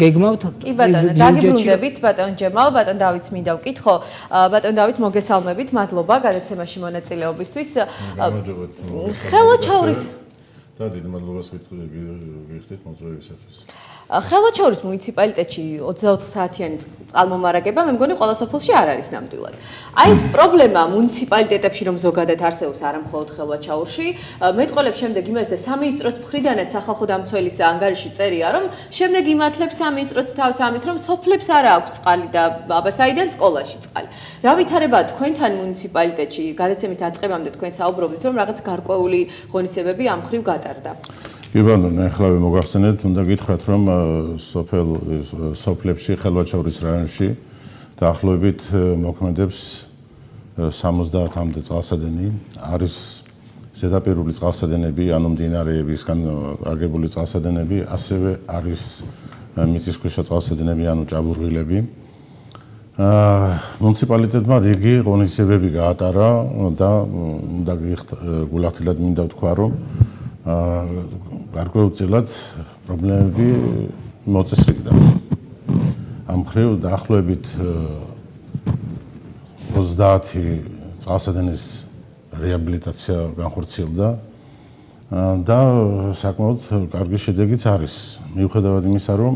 Speaker 5: გეგმავთ.
Speaker 1: კი ბატონო, დაგიბრუნდებით ბატონ ჯემალ, ბატონ დავითს მინდა ვკითხო. ბატონ დავით, მოგესალმებით, მადლობა გადაცემაში მონაწილეობისთვის. ხელვაჩაურის
Speaker 7: და დიდ მადლობას გიხდით მოწვევისათვის.
Speaker 1: ხელვაჩაურის მუნიციპალიტეტში 24 საათიანი წყალმომარაგება, მე მგონი ყველა სოფელში არ არის ნამდვილად. აი ეს პრობლემა მუნიციპალიტეტებში რომ ზოგადად არსებობს, არა მხოლოდ ხელვაჩაურში, მეტყოლებს შემდეგ იმას და სამინისტროს მხრიდანაც სახალხო დამცველის ანგარიში წერია, რომ შემდეგ იმართლებს სამინისტროც თავს ამით, რომ სოფლებს არა აქვს წყალი და აბასაიდან სკოლაში წყალი. რა ვითარებაა თქვენთან მუნიციპალიტეტში? გადაცემის დაწყებამდე თქვენ საუბრობდით, რომ რაღაც გარკვეული ღონისძიებები ამ მხრივ გატარდა.
Speaker 7: კი ბატონო, ახლავე მოგახსენეთ, უნდა გითხრათ, რომ სოფლებში, ხელვაჩაურის რაიონში დაახლოებით მოქმედებს 70-მდე წყალსადენი. არის ზედაპირული წყალსადენები, ანუ მდინარეებისგან აგებული წყალსადენები, ასევე არის მიწისქვეშა წყალსადენები, ანუ ჭაბურღილები. მუნიციპალიტეტმა რიგი ღონისძიებები გაატარა და უნდა გულახდილად მინდა ვთქვა, რომ გარკვეულწილად პრობლემები მოწესრიგდა. ამ მხრივ დაახლოებით 30 წყალსადენის რეაბილიტაცია განხორციელდა და საკმაოდ კარგი შედეგიც არის. მიუხედავად იმისა, რომ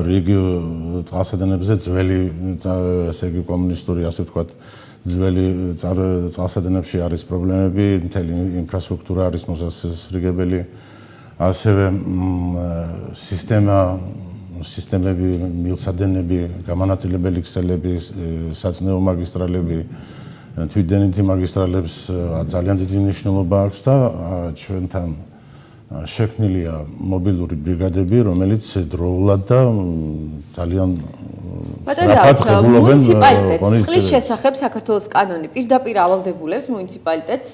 Speaker 7: რიგი წყალსადენებზე ძველი, ესე იგი კომუნისტური, ასე ვთქვათ, ძველი წყალსადენებში არის პრობლემები, მთელი ინფრასტრუქტურა არის მოსასრიგებელი, ასევე სისტემები, მილსადენები, გამანაწილებელი ქსელები, საწნეო მაგისტრალები, თვითდენითი მაგისტრალებს ძალიან დიდი მნიშვნელობა აქვს და ჩვენთან შექმნილია მობილური ბრიგადები, რომელიც დროულად და ძალიან სწრაფად ღებულობენ
Speaker 1: მუნიციპალიტეტს წყლის შესახებ საქართველოს კანონი პირდაპირ ავალდებულებს მუნიციპალიტეტს,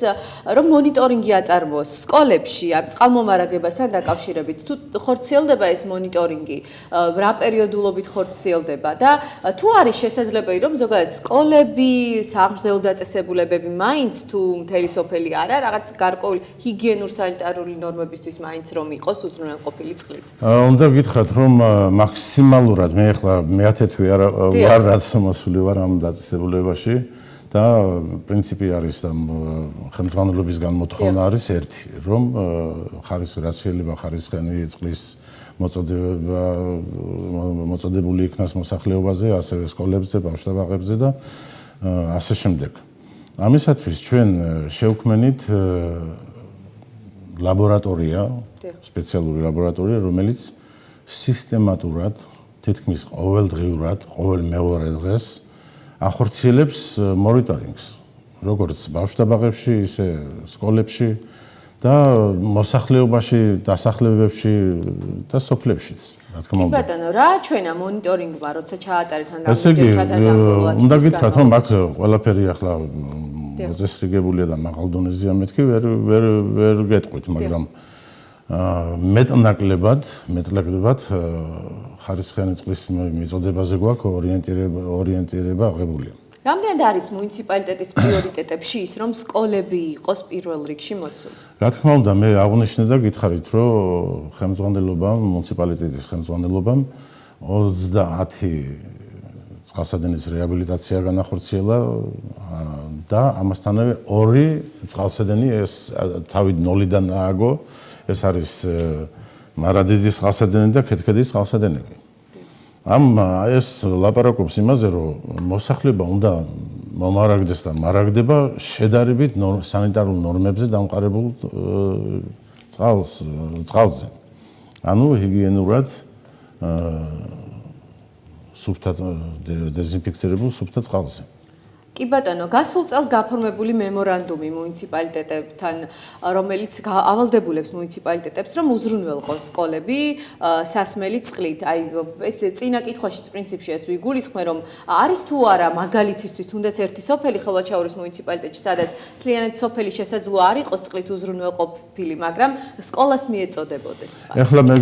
Speaker 1: რომ მონიტორინგი აწარმოოს სკოლებში ამ წყალმომარაგებასთან დაკავშირებით. თუ ხორციელდება ეს მონიტორინგი, რა პერიოდულობით ხორციელდება და თუ არის შესაძლებელი, რომ ზოგადად სკოლები, სამგზელო დაწესებულებები მაინც თუ მთელი სოფელი არა, რაღაც გარკვეული ჰიგიენურ სანიტარული ნორმებისთვის მაინც რომ იყოს უზრუნველყოფილი წყლით.
Speaker 7: უნდა გითხრათ, რომ მაქსიმალურად მე ახლა მე-10 ვარ რაც მოსული ვარ ამ დაწესებულებაში და პრინციპი არის და ხელმძღვანელობისგან მოთხოვნა არის ერთი, რომ ხარისხი რაც შეიძლება ხარისხიანი წყლის მოწოდებული იქნას მოსახლეობაზე, ასევე სკოლებზე, ბავშვთაბაღებზე და ასე შემდეგ. ამისათვის ჩვენ შევქმნით ლაბორატორია, სპეციალური ლაბორატორია, რომელიც სისტემატურად თითქმის ყოველდღიურად, ყოველ მეორე დღეს ახორციელებს მონიტორინგს, როგორც ბავშვთა ბაღებში, ისე სკოლებში და მოსახლეობაში, დასახლებებში და სოფლებშიც, რა თქმა უნდა.
Speaker 1: ბატონო, რა ჩვენა მონიტორინგმა, როცა ჩაატარეთ ან
Speaker 7: ესე იგი,
Speaker 1: რამდენჯერ
Speaker 7: უნდა გითხრათ, რომ აქ ყველაფერი ახლა მოწესრიგებულია და მაღალ დონეზეა, მეთქი ვერ გეტყვით, მაგრამ მეტნაკლებად ხარისხიანი წყლის მიწოდებაზე გვაქვს ორიენტირება აღებულია.
Speaker 1: რამდენად არის მუნიციპალიტეტის პრიორიტეტებში ის, რომ სკოლები იყოს პირველ რიგში მოცული?
Speaker 7: რა თქმა უნდა, მე აღვნიშნე და გითხარით, რომ ხელმძღვანელობამ, მუნიციპალიტეტის ხელმძღვანელობამ 30 წყალსადენის რეაბილიტაცია განახორციელა და ამასთანავე 2 წყალსადენი ეს თავით ნოლიდან ააგო, ეს არის მარადიძის წყალსადენი და ქეთქედის წყალსადენები. ეს ლაპარაკობს იმაზე, რომ მოსახლეობა უნდა მომარაგდეს და მარაგდება შედარებით სანიტარულ ნორმებზე დამყარებულ წყალზე. ანუ ჰიგიენურად სუფთად დეზინფექცირებულ სუფთა წყალზე.
Speaker 1: კი ბატონო, გასულ წელს გაფორმებული მემორანდუმი მუნიციპალიტეტებთან, რომელიც ავალდებულებს მუნიციპალიტეტებს, რომ უზრუნველყოს სკოლები სასმელი წყლით. აი ეს წინა კითხვაშიც პრინციპში ეს ვიგულისხმე, რომ არის თუ არა მაგალითისთვის თუნდაც ერთი სოფელი ხელვაჩაურის მუნიციპალიტეტში, სადაც მთლიანად სოფელი შესაძლოა არ იყოს წყლით უზრუნველყოფილი, მაგრამ სკოლას მიეწოდებოდეს წყალი.
Speaker 7: ეხლა მე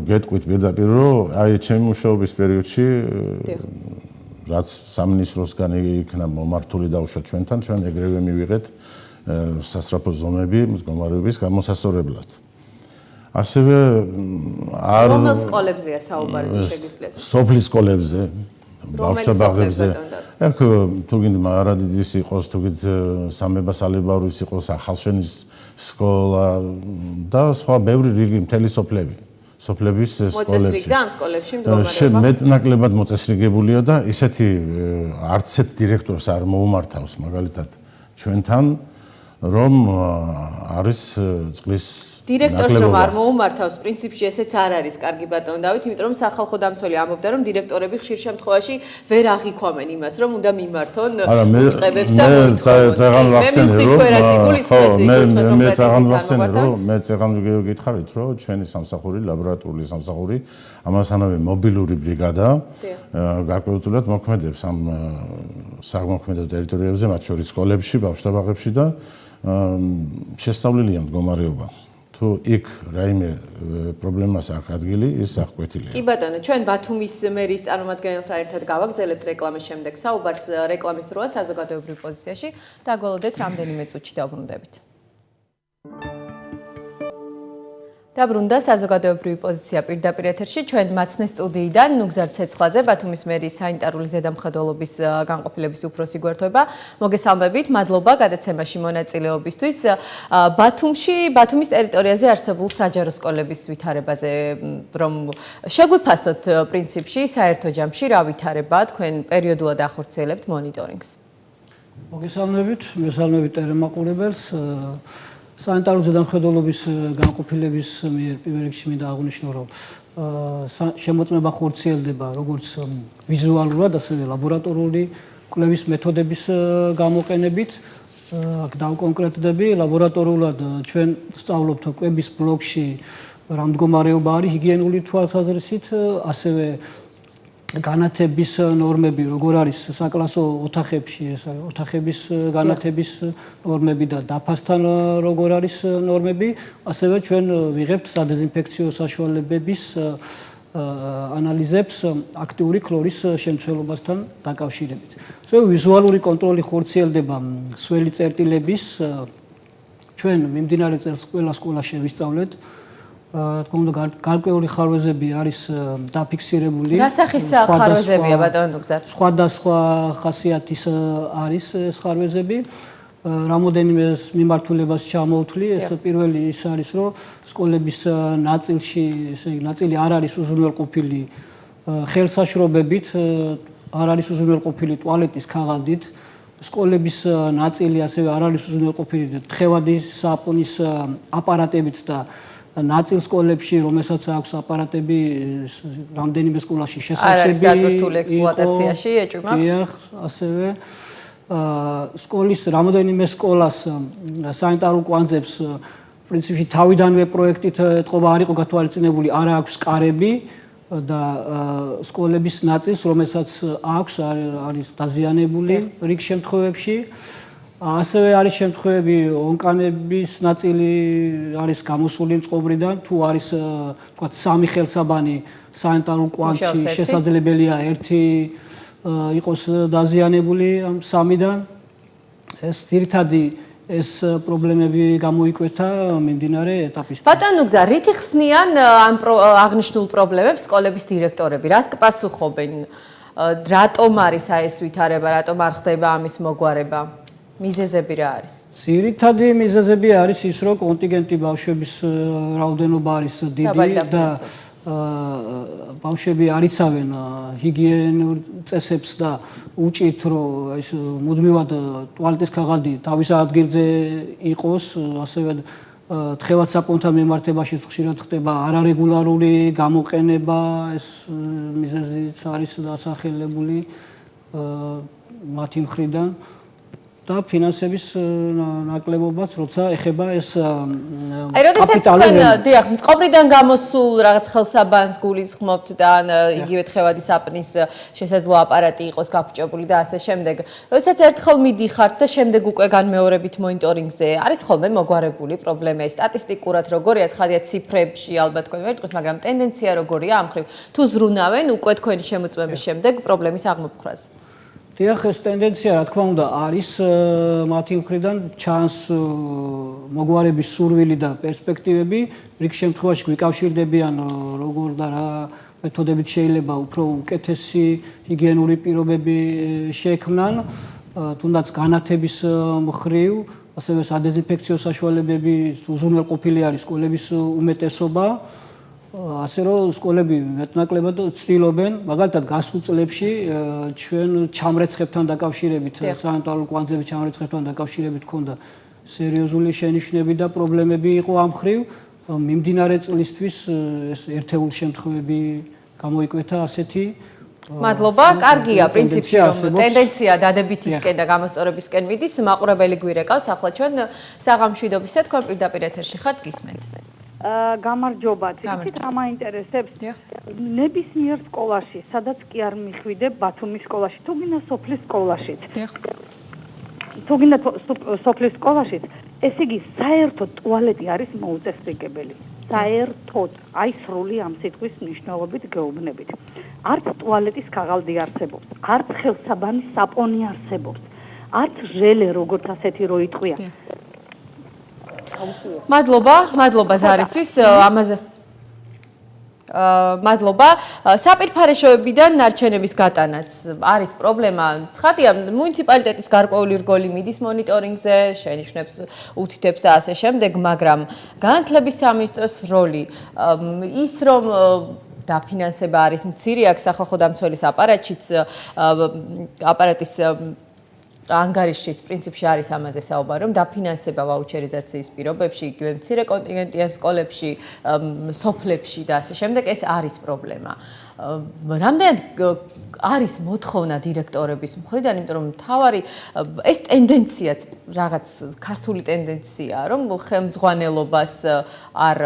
Speaker 7: გეტყვით პირდაპირ, რომ აი ჩემი მუშაობის პერიოდში რაც სამინისტროსგან იქნა მომართული დაუშვა ჩვენთან, ჩვენ ეგრევე მივიღეთ სასწრაფო ზომები მდგომარეობის გამოსასწორებლად. ასევე
Speaker 1: რომელ სკოლებზეა საუბარი თუ შეგიძლიათ?
Speaker 7: სოფლის სკოლებზე, ბავშვთა ბაღებზე. აქ თუ გინდა მარადიდის იყოს, თუ გინდა სამება სალებავის იყოს, ახალშენის სკოლა და სხვა ბევრი რიგი მთელი სოფლები. სოფლების სკოლებში.
Speaker 1: მოწესრიგდა ამ სკოლებში მდგომარეობა?
Speaker 7: მეტნაკლებად მოწესრიგებულია და ისეთი არც ერთ დირექტორს არ მოუმართავს მაგალითად ჩვენთან, რომ არის წყლის
Speaker 1: დირექტორს რომ არ მოუმართავს, პრინციპში ესეც არ არის კარგი ბატონო დავით, იმიტომ რომ სახალხო დამცველი ამბობდა, რომ დირექტორები ხშირ შემთხვევაში ვერ აღიქვამენ იმას, რომ უნდა მიმართონ უწყებებს და
Speaker 7: მე წეღან გითხარით, რომ ჩვენი სამსახური, ლაბორატორიული სამსახური, ამასთანავე მობილური ბრიგადა გარკვეულწილად მოქმედებს ამ საგმოქმედო ტერიტორიებზე, მათ შორის სკოლებში, ბავშვთა ბაღებში და შესწავლილია მდგომარეობა. თუ იქ რაიმე პრობლემას აქვს ადგილი, ის აღკვეთილია.
Speaker 1: კი ბატონო, ჩვენ ბათუმის მერის წარმომადგენელთან ერთად გავაგზავნებთ რეკლამის შემდეგ საუბარს რეკლამის დროა საზოგადოებრივ პოზიციაში. დაგველოდეთ რამდენიმე წუთში დავბრუნდებით. დაბრუნდა საზოგადოებრივი პოზიცია პირდაპირ ეთერში. ჩვენ მაცნე სტუდიიდან ნუგზარ ცეცხლაძე, ბათუმის მერის სანიტარული ზედამხედველობის განყოფილების უფროსი გვერდთვება. მოგესალმებით, მადლობა გადაცემაში მონაწილეობისთვის. ბათუმის ტერიტორიაზე არსებულ საჯარო სკოლების ვითარებაზე, რომ შეგვიფასოთ პრინციპში საერთო ჯამში რა ვითარება, თქვენ პერიოდულად ახორციელებთ მონიტორინგს.
Speaker 5: მოგესალმებით, მესალმებით ტელემაყურებელს. სანიტარული ზედამხედველობის განყოფილების მიერ პირველ რიგში მინდა აღვნიშნო, რომ შემოწმება ხორციელდება როგორც ვიზუალურად, ასევე ლაბორატორიული კვლევის მეთოდების გამოყენებით. აქ დავკონკრეტდები, ლაბორატორულად ჩვენ სწავლობთ კვების ბლოკში რა მდგომარეობა არის ჰიგიენური თვალსაზრისით, ასევე განათების ნორმები, როგორ არის საკლასო ოთახებში, ეს ოთახების განათების ნორმები და დაფასთან როგორ არის ნორმები, ასევე ჩვენ ვიღებთ სადეზინფექციო საშუალებების ანალიზებს აქტიური ქლორის შემცველობასთან დაკავშირებით. ასევე ვიზუალური კონტროლი ხორციელდება სველი წერტილების, ჩვენ მიმდინარე წელს ყველა სკოლაში ვისწავლეთ. თქო უნდა გარკვეული ხარვეზები არის დაფიქსირებული.
Speaker 1: რა სახის ხარვეზებია ბატონო ნუგზარ?
Speaker 5: სხვადასხვა ხასიათის არის ეს ხარვეზები. რამოდენიმე მიმართულებას ჩამოვთვლი. ეს პირველი ის არის, რომ სკოლების ნაწილში, ესე იგი, ნაწილი არ არის უზრუნველყოფილი ხელსაშრობებით, არ არის უზრუნველყოფილი ტუალეტის ქაღალდით. სკოლების ნაწილი ასევე არ არის უზრუნველყოფილი თხევადი საპონის აპარატებით და
Speaker 8: ნაწილ სკოლებში, რომელსაც აქვს აპარატები რამდენიმე სკოლაში
Speaker 1: არ არის
Speaker 8: შესაძლებელი
Speaker 1: დატვირთული ექსპლუატაციაში ეჭვმაქვს.
Speaker 8: დიახ, ასევე სკოლის რამდენიმე სკოლას სანიტარულ კვანძებს პრინციპში თავიდანვე პროექტით ეთყობა არ იყო გათვალისწინებული, არ აქვს კარები და სკოლების ნაწილს, რომელსაც აქვს, არის დაზიანებული რიგ შემთხვევებში. ასევე არის შემთხვევები, ონკანების ნაწილი არის გამოსული მწყობრიდან, თუ არის თქვათ სამი ხელსაბანი სანიტარულ კვანძში, შესაძლებელია ერთი იყოს დაზიანებული ამ სამიდან. ეს ძირითადი ეს პრობლემები გამოიკვეთა მიმდინარე ეტაპისთან.
Speaker 1: ბატონო გზა, რითი ხსნიან ამ აღნიშნულ პრობლემებს სკოლების დირექტორები? რას პასუხობენ? რატომ არის ეს ვითარება, რატომ არ ხდება ამის მოგვარება? მიზეზები რა არის?
Speaker 8: ძირითადი მიზეზები არის ის, რომ კონტინგენტი ბავშვების რაოდენობა არის დიდი და ბავშვები არ იცავენ ჰიგიენურ წესებს და უჭირთ, რომ ეს მუდმივად ტუალეტის ქაღალდი თავის ადგილზე იყოს, ასევე თხევად საპონთან მიმართებაშიც ხშირად ხდება არარეგულარული გამოყენება, ეს მიზეზიც არის დასახელებული მათი მხრიდან. და ფინანსების ნაკლებობაც, როცა ეხება ეს
Speaker 1: კაპიტალური დიახ, მწყობრიდან გამოსულ რაღაც ხელსაბანს გულისხმობთ და იგივე თხევადი საპნის შესაძლო აპარატი იყოს გაფუჭებული და ასე შემდეგ. როდესაც ერთხელ მიდიხართ და შემდეგ უკვე განმეორებით მონიტორინგზე, არის ხოლმე მოგვარებული პრობლემა, სტატისტიკურად როგორია, ცხადია ციფრებში ალბათ თქვენ ვერ თქვით, მაგრამ ტენდენცია როგორია ამ მხრივ? თუ ზრუნავენ უკვე თქვენი შემოწმების შემდეგ პრობლემის აღმოფხვრაზე?
Speaker 8: დიახ, ეს ტენდენცია, რა თქმა უნდა, არის მათი მხრიდან ჩანს მოგვარების სურვილი და პერსპექტივები, რიგ შემთხვევაში გვიკავშირდებიან როგორ და რა მეთოდებით შეიძლება უფრო უკეთესი ჰიგიენური პირობები შექმნან, თუნდაც განათების მხრივ, ასევე სადეზინფექციო საშუალებები უზრუნველყოფილი არის სკოლების უმეტესობა. ასე რომ სკოლები მეტნაკლებად ცდილობენ, მაგალითად გასულ წლებში ჩვენ ჩამრეცხებთან დაკავშირებით, სანიტარულ კვანძების ჩამრეცხებთან დაკავშირებით ქონდა სერიოზული შენიშვნები და პრობლემები იყო ამ მხრივ. მიმდინარე წლისთვის ეს ერთეულ შემთხვევები გამოიკვეთა ასეთი.
Speaker 1: მადლობა, კარგია პრინციპში რომ ტენდენცია დადებითისკენ და გამოსწორებისკენ მიდის, მაყურებელი გვირეკავს, ახლა ჩვენ საღამშვიდობისა თქვენ პირდაპირ ეთერში ხართ, გისმენთ.
Speaker 9: გამარჯობა, თვითონ რა მაინტერესებს ნებისმიერ სკოლაში, სადაც კი არ მიხვიდებ ბათუმის სკოლაში, თუ გინდა სოფლის სკოლაშიც. თუ გინდა სოფლის სკოლაშიც, ესე იგი საერთოდ ტუალეტი არის მოუწესრიგებელი. საერთოდ, აი სრული ამ სიტყვის მნიშვნელობით გეუბნებით. არც ტუალეტის ქაღალდი არსებობს, არც ხელსაბანის საპონი არსებობს, არც ჟელე როგორც ასეთი რო იტყვია.
Speaker 1: მადლობა ზარისთვის ამაზე. მადლობა. საპირფარეშოებიდან ნარჩენების გატანაც არის პრობლემა. ცხადია, მუნიციპალიტეტის გარკვეული რგოლი მიდის მონიტორინგზე, შენიშვნებს უთითებს და ასე შემდეგ, მაგრამ განათლების სამინისტროს როლი ის რომ დაფინანსება არის მცირე, აქ სახალხო დამცველის აპარატის ანგარიშშიც პრინციპში არის ამაზე საუბარი, რომ დაფინანსება ვაუჩერიზაციის პირობებში, იგივე მცირე კონტინგენტიან სკოლებში, სოფლებში და ასე შემდეგ, ეს არის პრობლემა. რამდენად არის მოთხოვნა დირექტორების მხრიდან, იმიტომ რომ თავარი ეს ტენდენციაც რაღაც ქართული ტენდენციაა, რომ ხელმძღვანელობას არ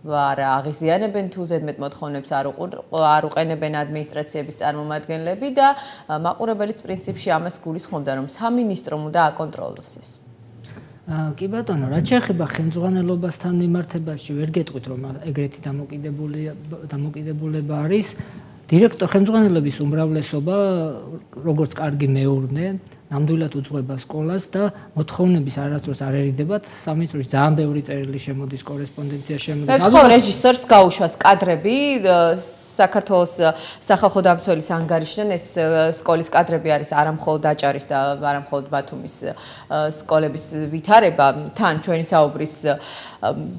Speaker 1: აღიზიანებენ თუ ზედმეტ მოთხოვნებს არ უყენებენ ადმინისტრაციების წარმომადგენლები და მაყურებელიც პრინციპში ამას გულისხმობდა, რომ სამინისტრომ უნდა აკონტროლოს ეს.
Speaker 5: კი ბატონო, რაც შეეხება ხელმძღვანელობასთან მიმართებაში, ვერ გეტყვით რომ ეგრეთი დამოკიდებულება არის. ხელმძღვანელების უმრავლესობა, როგორც კარგი მეურნე, ნამდვილად უძღვება სკოლას და მოთხოვნების არასდროს არ ერიდებათ. სამინისტროში ძალიან ბევრი წერილი შემოდის, კორესპონდენცია შემოდის.
Speaker 1: ხო, რეჟისორს გაუშვას კადრები საქართველოს სახალხო დამცველის ანგარიშიდან ეს სკოლის კადრები არის არამხოლოდ დაჭარის და არამხოლოდ ბათუმის სკოლების ვითარება. თან ჩვენი საუბრის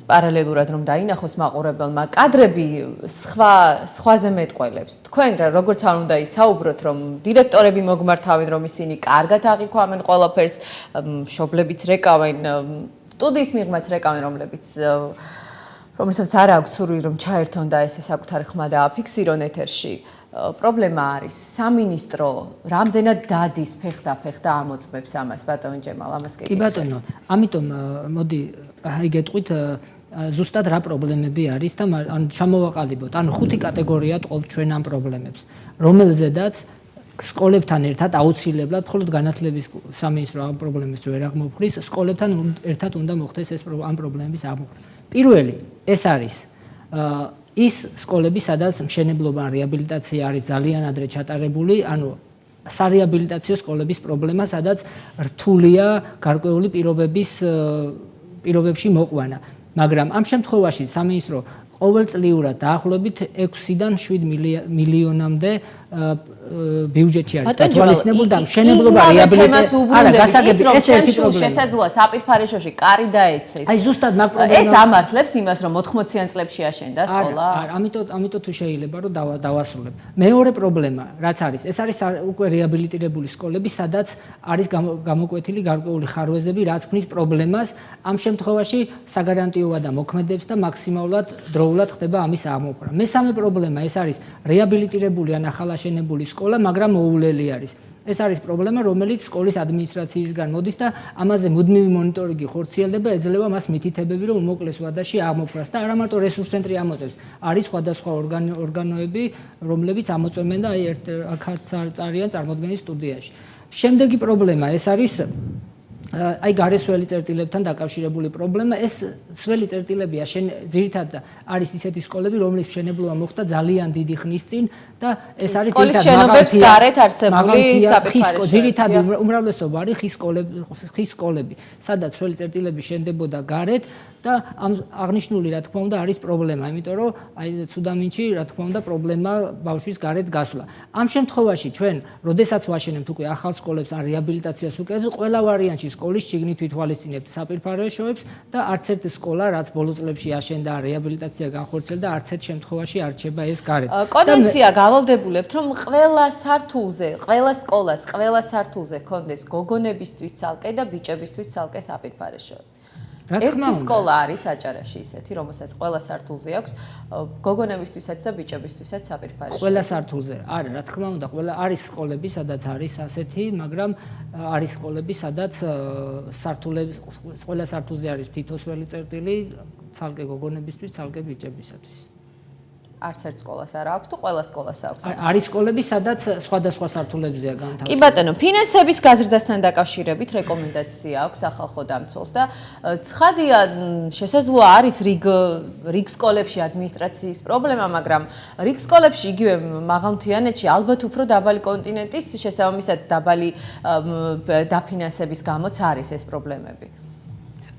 Speaker 1: პარალელურად რომ დაინახოს მაყურებელმა, კადრები სხვაზე მეტყველებს. თქვენ როგორც არ უნდა ისაუბროთ, რომ დირექტორები მოგმართავენ, რომ ისინი კარგად აღიქვამენ ყველაფერს, მშობლებიც რეკავენ, სტუდიის მიღმაც რეკავენ, რომლებიც რომელსაც არ აქვს სურვილი რომ ჩაერთონ და ესე საკუთარი ხმა დააფიქსირონ ეთერში. პრობლემა არის სამინისტრო რამდენად დადის ფეხდა ამოწმებს ამას ბატონო ჯემალ ამას კი
Speaker 5: ბატონო ამიტომ მოდი აი გეტყვით ზუსტად რა პრობლემები არის და ან ჩამოვაყალიბოთ ან 5 კატეგორია ტყობთ ჩვენ ამ პრობლემებს რომელზედაც სკოლებთან ერთად აუცილებლად მხოლოდ განათლების სამინისტრო ამ პრობლემებს ვერ აღმოფხრის სკოლებთან ერთად უნდა მოხდეს ეს ამ პრობლემების აღმოფხვრა პირველი ეს არის ის სკოლები სადაც მშენებლობა ან რეაბილიტაცია არის ძალიან ადრე ჩატარებული ანუ სარეაბილიტაციო სკოლების პრობლემა სადაც რთულია გარკვეული პირობებში მოყვანა მაგრამ ამ შემთხვევაში სამინისტრო ყოველწლიურად დაახლოებით 6-დან 7 მილიონამდე ბიუჯეტში არის გათვალისწინებული და მშენებლობა რეაბილიტაცია არა გასაგები ეს ერთი პრობლემა
Speaker 1: შესაძლოა საპირფარეშოში კარი დაეცეს
Speaker 5: აი ზუსტად მაგ პრობლემას
Speaker 1: ეს ამართლებს იმას რომ 80-იან წლებში აშენდა სკოლა
Speaker 5: არა ამიტომ თუ შეიძლება რომ დავასრულებ მეორე პრობლემა რაც არის ეს არის უკვე რეაბილიტირებული სკოლები სადაც არის გამოკვეთილი გარკვეული ხარვეზები რაც ქმნის პრობლემას ამ შემთხვევაში საგარანტიოა და მოქმედებს და მაქსიმალურად დროულად ხდება ამის აღმოფხვრა მესამე პრობლემა ეს არის რეაბილიტირებული ან ახალაშენებული სკოლა, მაგრამ მოულელი არის. ეს არის პრობლემა, რომელიც სკოლის ადმინისტრაციისგან მოდის და ამაზე მუდმივი მონიტორინგი ხორციელდება, ეძლევა მას მითითებები, რომ უმოკლეს ვადაში აღმოფხვრას და არა მარტო რესურს ცენტრი ამოწევს. არის სხვადასხვა ორგანოები, რომლებიც ამოწმენ და აი აქაც წარიან წარმოდგენის სტუდიაში. შემდეგი პრობლემა ეს არის აი გარესველი წერტილებთან დაკავშირებული პრობლემა ეს სველი წერტილებია ძირითადად არის ისეთი სკოლები რომლის მშენებლობა მოხდა ძალიან დიდი ხნის წინ და ეს არის ძირითადად უმრავლესობა არის ხის სკოლები სადაც სველი წერტილები შენდებოდა გარეთ და ამ აღნიშნული რა თქმა უნდა არის პრობლემა იმიტომ რომ აი ცუდამინჩი რა თქმა უნდა პრობლემა ბავშვის გარეთ გასვლა ამ შემთხვევაში ჩვენ როდესაც ვაშენებთ უკვე ახალ სკოლებს ან რეაბილიტაციას ვუკეთებთ ყველა ვარიანტში სკოლის შიგნით ვითვალისწინებთ საპირფარეშოებს და არც ერთ სკოლა რაც ბოლო წლებში აშენდა რეაბილიტაცია განხორციელდა არც ერთ შემთხვევაში არ რჩება ეს გარეთ.
Speaker 1: კონვენცია გავალდებულებთ რომ ყველა სართულზე, ყველა სკოლას, ყველა სართულზე ჰქონდეს გოგონებისთვის ცალკე და ბიჭებისთვის ცალკე საპირფარეშოები. ერთი სკოლა არის აჭარაში ისეთი, რომელსაც ყველა სართულზე აქვს გოგონებისთვისაც და ბიჭებისთვისაც საპირფარეშოები.
Speaker 5: ყველა სართულზე. არა, რა თქმა უნდა, ყველა არის სკოლები, სადაც არის ასეთი, მაგრამ არის სკოლები, სადაც ყველა სართულზე არის თითო სველი წერტილი, ცალკე გოგონებისთვის, ცალკე ბიჭებისათვის.
Speaker 1: არც ერთ სკოლას არ აქვს თუ ყველა სკოლას აქვს.
Speaker 5: არის სკოლები, სადაც სხვადასხვა სართულებზეა განთავსებული.
Speaker 1: კი ბატონო, ფინანსების გაზრდასთან დაკავშირებით რეკომენდაცია აქვს სახალხო დამცველს და ცხადია, შესაძლოა არის რიგ სკოლებში ადმინისტრაციის პრობლემა, მაგრამ რიგ სკოლებში იგივე მაღალმთიანეთში ალბათ უფრო დაბალი კონტინენტის შესაბამისად დაბალი დაფინანსების გამოც არის ეს პრობლემები.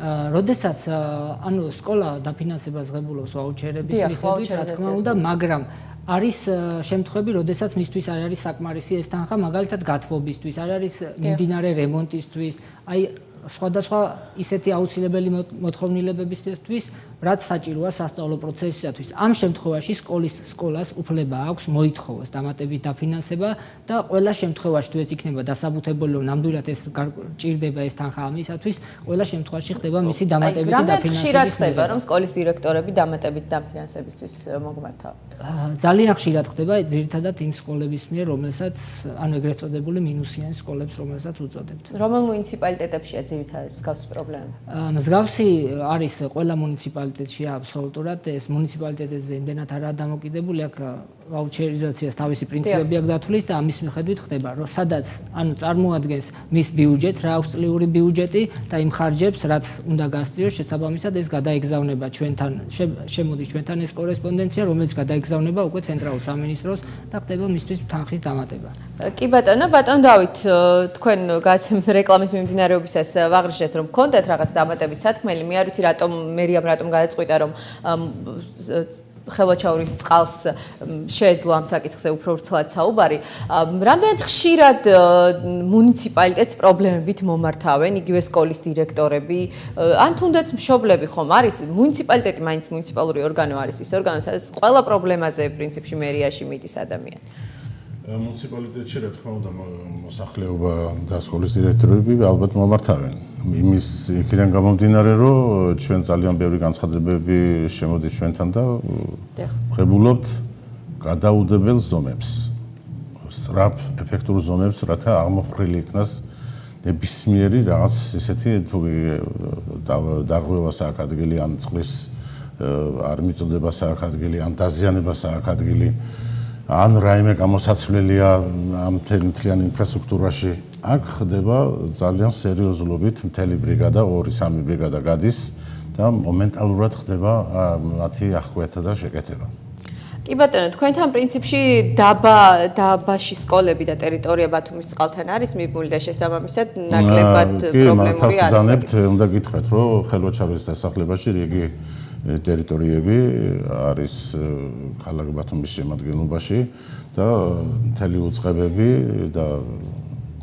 Speaker 5: როდესაც ანუ სკოლა დაფინანსებას ღებულობს ვაუჩერების მიხედვით, რა თქმა უნდა, მაგრამ არის შემთხვევები, როდესაც მისთვის არ არის საკმარისი ეს თანხა, მაგალითად გათბობისთვის, არ არის მიმდინარე რემონტისთვის, აი სხვადასხვა ისეთი აუცილებელი მოთხოვნილებებისთვის, რაც საჭიროა სასწავლო პროცესისათვის. ამ შემთხვევაში სკოლას უფლება აქვს მოითხოვოს დამატებით დაფინანსება და ყველა შემთხვევაში თუ ეს იქნება დასაბუთებული, რომ ნამდვილად ეს ჭირდება ეს თანხა ამისათვის, ყველა შემთხვევაში ხდება მისი დამატებითი დაფინანსების.
Speaker 1: ხშირად ხდება, რომ სკოლის დირექტორები დამატებით დაფინანსებისთვის მომგმართავენ.
Speaker 5: ძალიან ხშირად ხდება, ძირითადად იმ სკოლების მიერ, რომელსაც ანუ ეგრეთ წოდებული მინუსიანი სკოლებს, რომელსაც უწოდებთ.
Speaker 1: რომელ მუნიციპალიტეტებშია ძირითადად მსგავსი პრობლემა?
Speaker 5: მსგავსი არის ყველა მუნიციპალიტეტში აბსოლუტურად ეს მუნიციპალიტეტებზე იმდენად არაა დამოკიდებული აქ ვაუჩერიზაციას თავისი პრინციპები აქვს დათვლის და ამის მიხედვით ხდება რომ სადაც ანუ წარმოადგენს მის ბიუჯეტს რა აქვს წლიური ბიუჯეტი და იმ ხარჯებს რაც უნდა გასწიოს შესაბამისად ეს გადაეგზავნება ჩვენთან შემოდის ჩვენთან ეს კორესპონდენცია რომელიც გადაეგზავნება უკვე ცენტრალურ სამინისტროს და ხდება მისთვის თანხის დამატება.
Speaker 1: კი ბატონო დავით თქვენ გაცემთ რეკლამის მიმდინარეობისას ვაღრიშეთ რომ გქონდეთ რაღაც დამატებით სათქმელი მე არ ვიცი მერიამ რატომ გადაწყვიტა რომ ხელვაჩაურის წყალს შეეძლო ამ საკითხზე უფრო ვრცლად საუბარი. რამდენად ხშირად მუნიციპალიტეტს პრობლემებით მომართავენ იგივე სკოლის დირექტორები ან თუნდაც მშობლები ხომ არის მუნიციპალიტეტი მაინც მუნიციპალური ორგანო არის ის ორგანო სადაც ყველა პრობლემაზე პრინციპში მერიაში მიდის ადამიანი.
Speaker 7: მუნიციპალიტეტში რა თქმა უნდა მოსახლეობა და სკოლის დირექტორები ალბათ მომართავენ. იმის იქიდან გამომდინარე, რომ ჩვენ ძალიან ბევრი განცხადებები შემოდის ჩვენთან და ვღებულობთ გადაუდებელ ზომებს. სწრაფ, ეფექტურ ზომებს, რათა აღმოფხრილი იქნას ნებისმიერი რაღაც ისეთი თუ დარღვევას აქვს ადგილი ან წყლის არ მიწოდებას აქვს ადგილი ან დაზიანებას აქვს ადგილი ან რაიმე გამოსაცვლელია ამ მთლიან ინფრასტრუქტურაში აქ ხდება ძალიან სერიოზულობით მთელი ბრიგადა 2-3 ბრიგადა გადის და მომენტალურად ხდება მათი აღკვეთა და შეკეთება.
Speaker 1: კი ბატონო, თქვენთან პრინციპში დაბაში სკოლები და ტერიტორია ბათუმის წყალთან არის მიბმული და შესაბამისად ნაკლებად პრობლემური არის.
Speaker 7: მართალს უნდა გითხრათ, რომ ხელვაჩარის დასახლებაში რიგი ტერიტორიები არის ქალაქ ბათუმის შემადგენლობაში და მთელი უწყებები და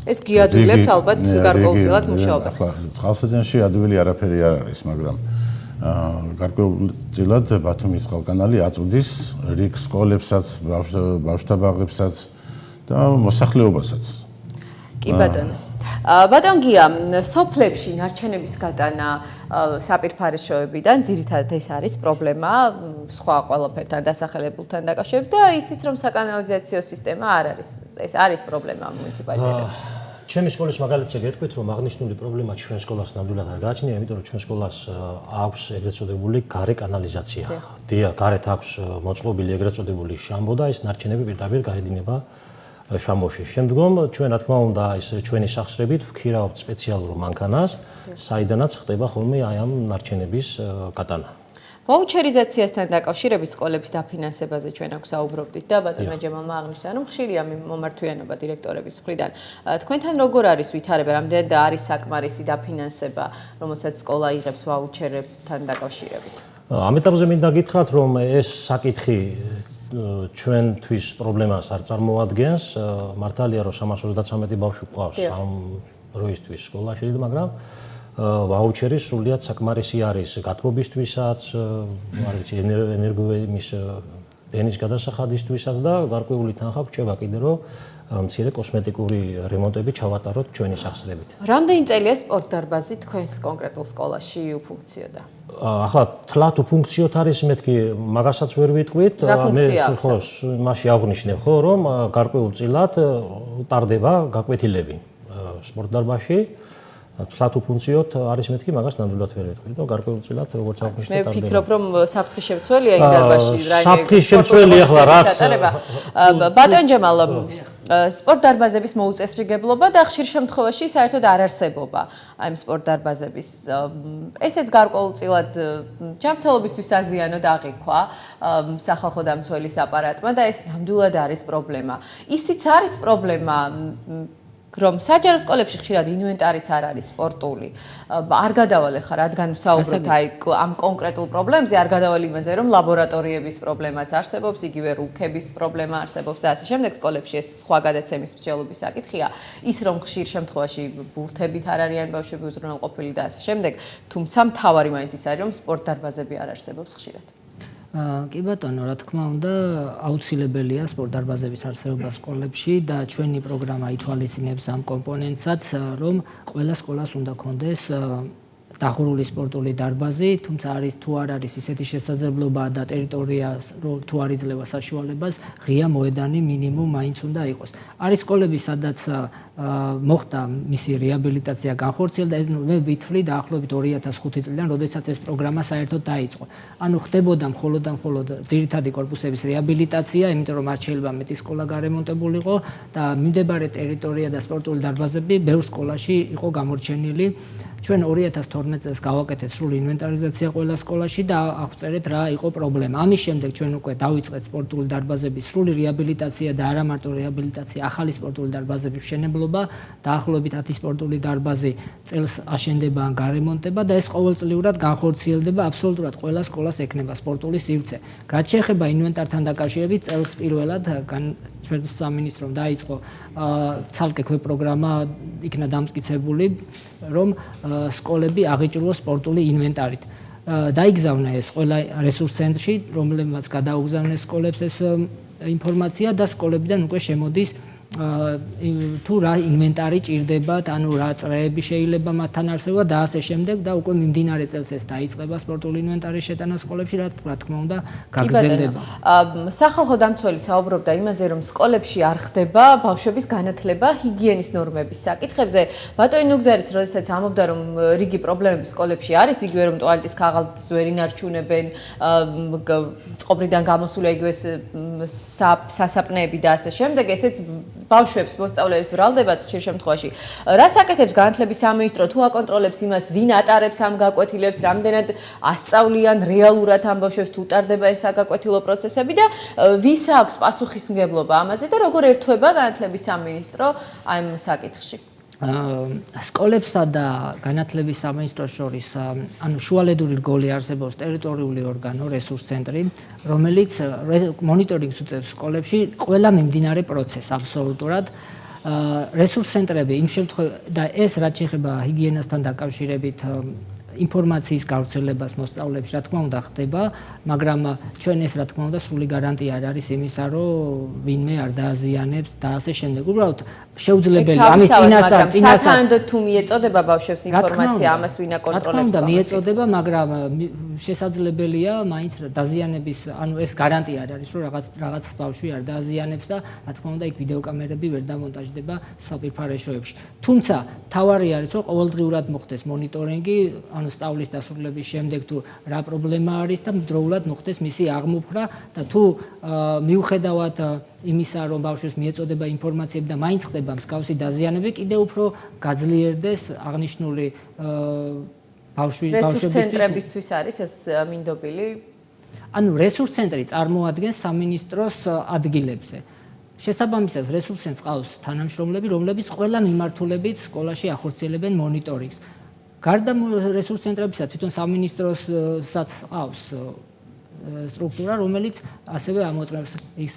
Speaker 1: ეს გიადვილებთ ალბათ გარკვეულწილად მუშაობას.
Speaker 7: წყალსადენში ადვილი არაფერი არ არის, მაგრამ გარკვეულწილად ბათუმის წყალკანალი აწვდის რიგ სკოლებსაც, ბავშვთა ბაღებსაც და მოსახლეობასაც.
Speaker 1: კი ბატონო. ბატონ გია, სოფლებში ნარჩენების გატანა საპირფარეშოებიდან ძირითადად ეს არის პრობლემა სხვა ყველაფერთან დასახელებულთან დაკავშირებით და ისიც რომ საკანალიზაციო სისტემა არ არის. ეს არის პრობლემა მუნიციპალიტეტებში.
Speaker 2: ჩემი სკოლის მაგალითზე გეტყვით, რომ აღნიშნული პრობლემა ჩვენ სკოლას ნამდვილად არ გააჩნია, იმიტომ რომ ჩვენ სკოლას აქვს ეგრეთ წოდებული გარე კანალიზაცია. გარეთ აქვს მოწყობილი ეგრეთ წოდებული შამბო და ეს ნარჩენები პირდაპირ გაედინება შამბოში. შემდგომ ჩვენ რა თქმა უნდა ის ჩვენი სახსრებით ვქირავთ სპეციალურ მანქანას, საიდანაც ხდება ხოლმე აი ამ ნარჩენების გატანა.
Speaker 1: ვაუჩერიზაციასთან დაკავშირებით სკოლების დაფინანსებაზე ჩვენ აქ საუბრობდით და ბატონმა ჯემალმა აღნიშნა, რომ ხშირია მომართვიანობა დირექტორების მხრიდან. თქვენთან როგორ არის ვითარება, რამდენად არის საკმარისი დაფინანსება, რომელსაც სკოლა იღებს ვაუჩერებთან დაკავშირებით?
Speaker 2: ამ ეტაპზე მინდა გითხრათ, რომ ეს საკითხი ჩვენთვის პრობლემას არ წარმოადგენს. მართალია, რომ 333 ბავშვი ყავს ამ დროისთვის სკოლაში, მაგრამ ვაუჩერი სრულიად საკმარისი არის გათბობისთვისაც, არ ვიცი, ენერგოემის დენის გადასახადისთვისაც და გარკვეული თანხა გვჭება კიდე, რომ მცირე კოსმეტიკური რემონტები ჩავატაროთ ჩვენი სახსრებით.
Speaker 1: რამდენი წელია სპორტ დარბაზი თქვენს კონკრეტულ სკოლაში უფუნქციოდა?
Speaker 2: ახლა თლათ უფუნქციოთ არის, მეთქი მაგასაც ვერ ვიტყვით, მე ხო მასში აღვნიშნე ხო, რომ გარკვეულწილად ტარდება გაკვეთილები სპორტ დარბაზში. თლათ უფუნქციოთ არის მეთქი, მაგას ნამდვილად ვერ ვიტყვით, და გარკვეულწილად როგორც აღვნიშნე ტარდება.
Speaker 1: მე ვფიქრობ, რომ საფრთხის შემცველია იმ დარბაზში,
Speaker 2: საფრთხის შემცველი ახლა რაც
Speaker 1: ბატონ ჯემალ სპორტ დარბაზების მოუწესრიგებლობა და ხშირ შემთხვევაში საერთოდ არ არსებობა აი სპორტ დარბაზების. ესეც გარკვეულწილად ჯანმრთელობისთვის აზიანოდ აღიქვა სახალხო დამცველის აპარატმა და ეს ნამდვილად არის პრობლემა. ისიც არის პრობლემა რომ საჯარო სკოლებში ხშირად ინვენტარიც არ არის სპორტული. არ გადავალ ხა, რადგან ვსაუბრობთ აი ამ კონკრეტულ პრობლემებზე, არ გადავალ იმაზე, რომ ლაბორატორიების პრობლემაც არსებობს, იგივე რუქების პრობლემა არსებობს და ასე შემდეგ. სკოლებში ეს სხვა გადაცემის მსჯელობის საკითხია. ის რომ ხშირ შემთხვევაში ბურთებით არ არიან ბავშვები უზრუნველყოფილი და ასე შემდეგ, თუმცა მთავარი მაინც ის არის, რომ სპორტ დარბაზები არ არსებობს ხშირად.
Speaker 5: კი ბატონო, რა თქმა უნდა, აუცილებელია სპორტ დარბაზების არსებობა სკოლებში და ჩვენი პროგრამა ითვალისწინებს ამ კომპონენტსაც, რომ ყველა სკოლას უნდა კონდეს დახურული სპორტული დარბაზი, თუმცა არის თუ არ არის ისეთი შესაძლებლობა და ტერიტორიას თუ არ იძლევა საშუალებას, ღია მოედანი მინიმუმ მაინც უნდა იყოს. არის სკოლები, სადაც მოხდა მისი რეაბილიტაცია, განხორციელდა, მე ვითვლი დაახლოებით 2005 წლიდან, როდესაც ეს პროგრამა საერთოდ დაიწყო. ანუ ხდებოდა მხოლოდ და მხოლოდ ძირითადი კორპუსების რეაბილიტაცია, იმიტომ რომ არ შეიძლება მეტი სკოლა გარემონტებულიყო და მიმდებარე ტერიტორია და სპორტული დარბაზები ბევრ სკოლაში იყო გამორჩენილი. ჩვენ 2012 წელს გავაკეთეთ სრული ინვენტარიზაცია ყველა სკოლაში და აღწერეთ რა იყო პრობლემა. ამის შემდეგ ჩვენ უკვე დავიწყეთ სპორტული დარბაზების სრული რეაბილიტაცია და არა მარტო რეაბილიტაცია, ახალი სპორტული დარბაზების მშენებლობა, დაახლოებით 10 სპორტული დარბაზი წელს აშენდება ან გარემონტება და ეს ყოველწლიურად განხორციელდება, აბსოლუტურად ყველა სკოლას ექნება სპორტული სივრცე. რაც შეეხება ინვენტართან დაკავშირებით, წელს პირველად ჩვენ სამინისტრომ დაიწყო ცალკე პროგრამა იქნა დამტკიცებული, რომ სკოლები აღიჭროს სპორტული ინვენტარით. დაიგზავნა ეს ყველა რესურს ცენტრში, რომელმაც გადაუგზავნეს სკოლებს ეს ინფორმაცია და სკოლებიდან უკვე შემოდის თუ რა ინვენტარი ჭირდებათ, ანუ რა წრეები შეიძლება მათთან არსებობა და ასე შემდეგ და უკვე მიმდინარე წელს ეს დაიწყება სპორტული ინვენტარის შეტანა სკოლებში, რა თქმა უნდა, გაგრძელდება.
Speaker 1: სახალხო დამცველი საუბრობდა იმაზე, რომ სკოლებში არ ხდება ბავშვების განათლება ჰიგიენის ნორმების საკითხებზე. ბატონი ნუგზარიც როდესაც ამბობდა, რომ რიგი პრობლემები სკოლებში არის, იგივე რომ ტუალეტის ქაღალდს ვერ ინარჩუნებენ, წყობრიდან გამოსული იგივე სასაპნეები და ასე შემდეგ, ესეც ბავშვებს მოსწავლეებს ბრალდებათ ხშირ შემთხვევაში. რას აკეთებს განათლების სამინისტრო, თუ აკონტროლებს იმას, ვინ ატარებს ამ გაკვეთილებს, რამდენად ასწავლიან რეალურად ამ ბავშვებს, თუ უტარდება ეს საგაკვეთილო პროცესები და ვის აქვს პასუხისმგებლობა ამაზე და როგორ ერთვება განათლების სამინისტრო ამ საკითხში?
Speaker 5: სკოლებსა და განათლების სამინისტროს შორის ანუ შუალედური რგოლი არსებობს ტერიტორიული ორგანო, რესურს ცენტრი, რომელიც მონიტორინგს უწევს სკოლებში ყველა მიმდინარე პროცესს აბსოლუტურად. რესურს ცენტრები იმ შემთხვევაში და ეს რაც შეეხება ჰიგიენასთან დაკავშირებით ინფორმაციის გავრცელებას მოსწავლეებში, რა თქმა უნდა, ხდება, მაგრამ ჩვენ ეს რა თქმა უნდა სრული გარანტია არ არის იმისა, რომ ვინმე არ დააზიანებს და ასე შემდეგ. უბრალოდ შეუძლებელია ამის წინასწარ
Speaker 1: სათანადოდ თუ მიეწოდება ბავშვებს ინფორმაცია ამას ვინ აკონტროლებს?
Speaker 5: რა თქმა უნდა, მიეწოდება, მაგრამ შესაძლებელია მაინც დაზიანების, ანუ ეს გარანტია არ არის, რომ რაღაც ბავშვი არ დააზიანებს და რა თქმა უნდა, იქ ვიდეოკამერები ვერ დამონტაჟდება საპირფარეშოებში. თუმცა, თავარი არის, რომ ყოველდღიურად მოხდეს მონიტორინგი, ანუ სწავლის დასრულების შემდეგ თუ რა პრობლემა არის და დროულად მოხდეს მისი აღმოფხვრა და თუ მიუხედავად იმისა, რომ ბავშვებს მიეწოდება ინფორმაციები და მაინც ხდება მსგავსი დაზიანები, კიდევ უფრო გაძლიერდეს აღნიშნული
Speaker 1: ბავშვებისთვის. რესურს ცენტრებისთვის არის ეს მინდობილი?
Speaker 5: ანუ რესურს ცენტრი წარმოადგენს სამინისტროს ადგილებზე. შესაბამისად, რესურს ცენტრს ყავს თანამშრომლები, რომლებიც ყველა მიმართულებით სკოლაში ახორციელებენ მონიტორინგს. გარდა რესურს ცენტრებისა, თვითონ სამინისტროსაც ყავს სტრუქტურა, რომელიც ასევე ამოწმებს ის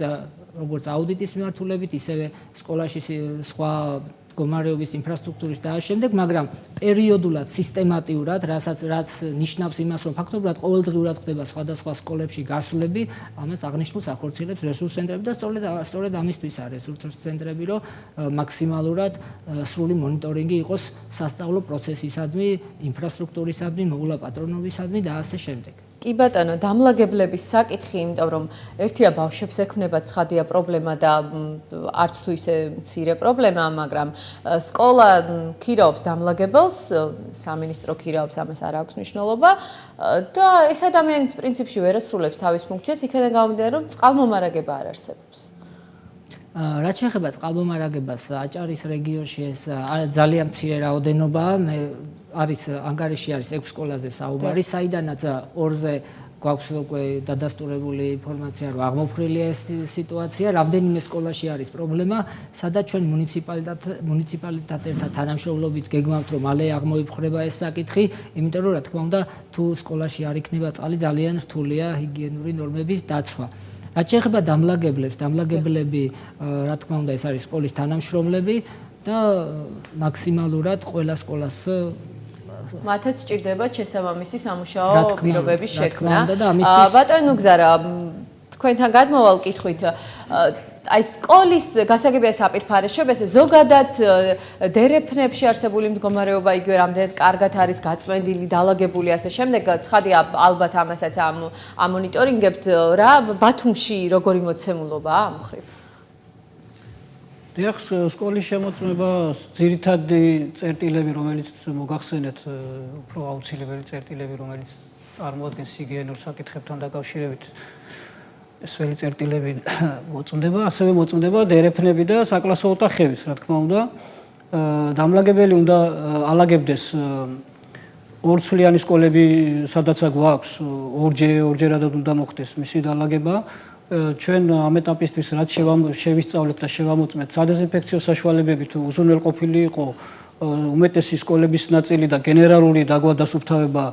Speaker 5: როგორც აუდიტის მიმართულებით, ისევე სკოლაში სხვა მდგომარეობის ინფრასტრუქტურის და ამ შემდეგ, მაგრამ პერიოდულად, სისტემატიურად, რაც ნიშნავს იმას, რომ ფაქტობრივად ყოველდღიურად ხდება სხვადასხვა სკოლებში გასვლები, ამას აღნიშნულს ახორციელებს რესურს ცენტრები და სწორედ ამისთვისაა რესურს ცენტრები, რომ მაქსიმალურად სრული მონიტორინგი იყოს სასწავლო პროცესისადმი, ინფრასტრუქტურისადმი, მოგულა პატრონობისადმი და ასე შემდეგ.
Speaker 1: კი ბატონო, დამლაგებლების საკითხი, იმიტომ რომ ერთია ბავშვებს ექმნება ცხადია პრობლემა და არც თუ ისე მცირე პრობლემაა, მაგრამ სკოლა ქირაობს დამლაგებელს, სამინისტრო ქირაობს, ამას არ აქვს მნიშვნელობა და ეს ადამიანიც პრინციპში ვერ ასრულებს თავის ფუნქციას, იქიდან გამომდინარე, რომ წყალმომარაგება არ არსებობს.
Speaker 5: რაც შეეხება წყალმომარაგებას, აჭარის რეგიონში ეს ძალიან მცირე რაოდენობაა, არის ანგარიში არის 6 სკოლაზე საუბარი, საიდანაც 2-ზე გვაქვს უკვე დადასტურებული ინფორმაცია, რომ აღმოფხვრილია ეს სიტუაცია, რამდენიმე სკოლაში არის პრობლემა, სადაც ჩვენ მუნიციპალიტეტთან თანამშრომლობით გეგმავთ, რომ მალე აღმოიფხვრება ეს საკითხი, იმიტომ რომ რა თქმა უნდა, თუ სკოლაში არ იქნება წყალი, ძალიან რთულია ჰიგიენური ნორმების დაცვა. რაც შეეხება დამლაგებლებს, დამლაგებლები, რა თქმა უნდა, ეს არის სკოლის თანამშრომლები და მაქსიმალურად ყველა სკოლას
Speaker 1: მათაც სჭირდება შესაბამისი სამუშაო პირობების შექმნა.
Speaker 5: ბატონო
Speaker 1: ბატონო გზარა, თქვენთან გადმოვალ კითხვით, აი სკოლის გასაგებია საპირფარეშოებას ზოგადად დერეფნებში არსებული მდგომარეობა იგივე რამდენად კარგად არის გაწმენდილი, დალაგებული ასე შემდეგ, ცხადია ალბათ ამასაც ამონიტორინგებთ, რა ბათუმში როგორი მოცემულობაა ამ მხრივ?
Speaker 8: დიახ, სკოლის შემოწმება ძირითადი წერტილები, რომელიც მოგახსენეთ, უფრო აუცილებელი წერტილები, რომელიც წარმოადგენს ჰიგიენურ საკითხებთან დაკავშირებით, ესველი წერტილები მოწმდება, ასევე მოწმდება დერეფნები და საკლასო ოთახებიც, რა თქმა უნდა. დამლაგებელი უნდა ალაგებდეს ორცვლიანი სკოლები, სადაც გვაქვს, ორჯერადად უნდა მოხდეს მისი დალაგება. ჩვენ ამ ეტაპისთვის რაც შევისწავლეთ და შევამოწმეთ სადეზინფექციო საშუალებები თუ უზრუნველყოფილი იყო უმეტესი სკოლების ნაწილი და გენერალური დაგვადასუფთავება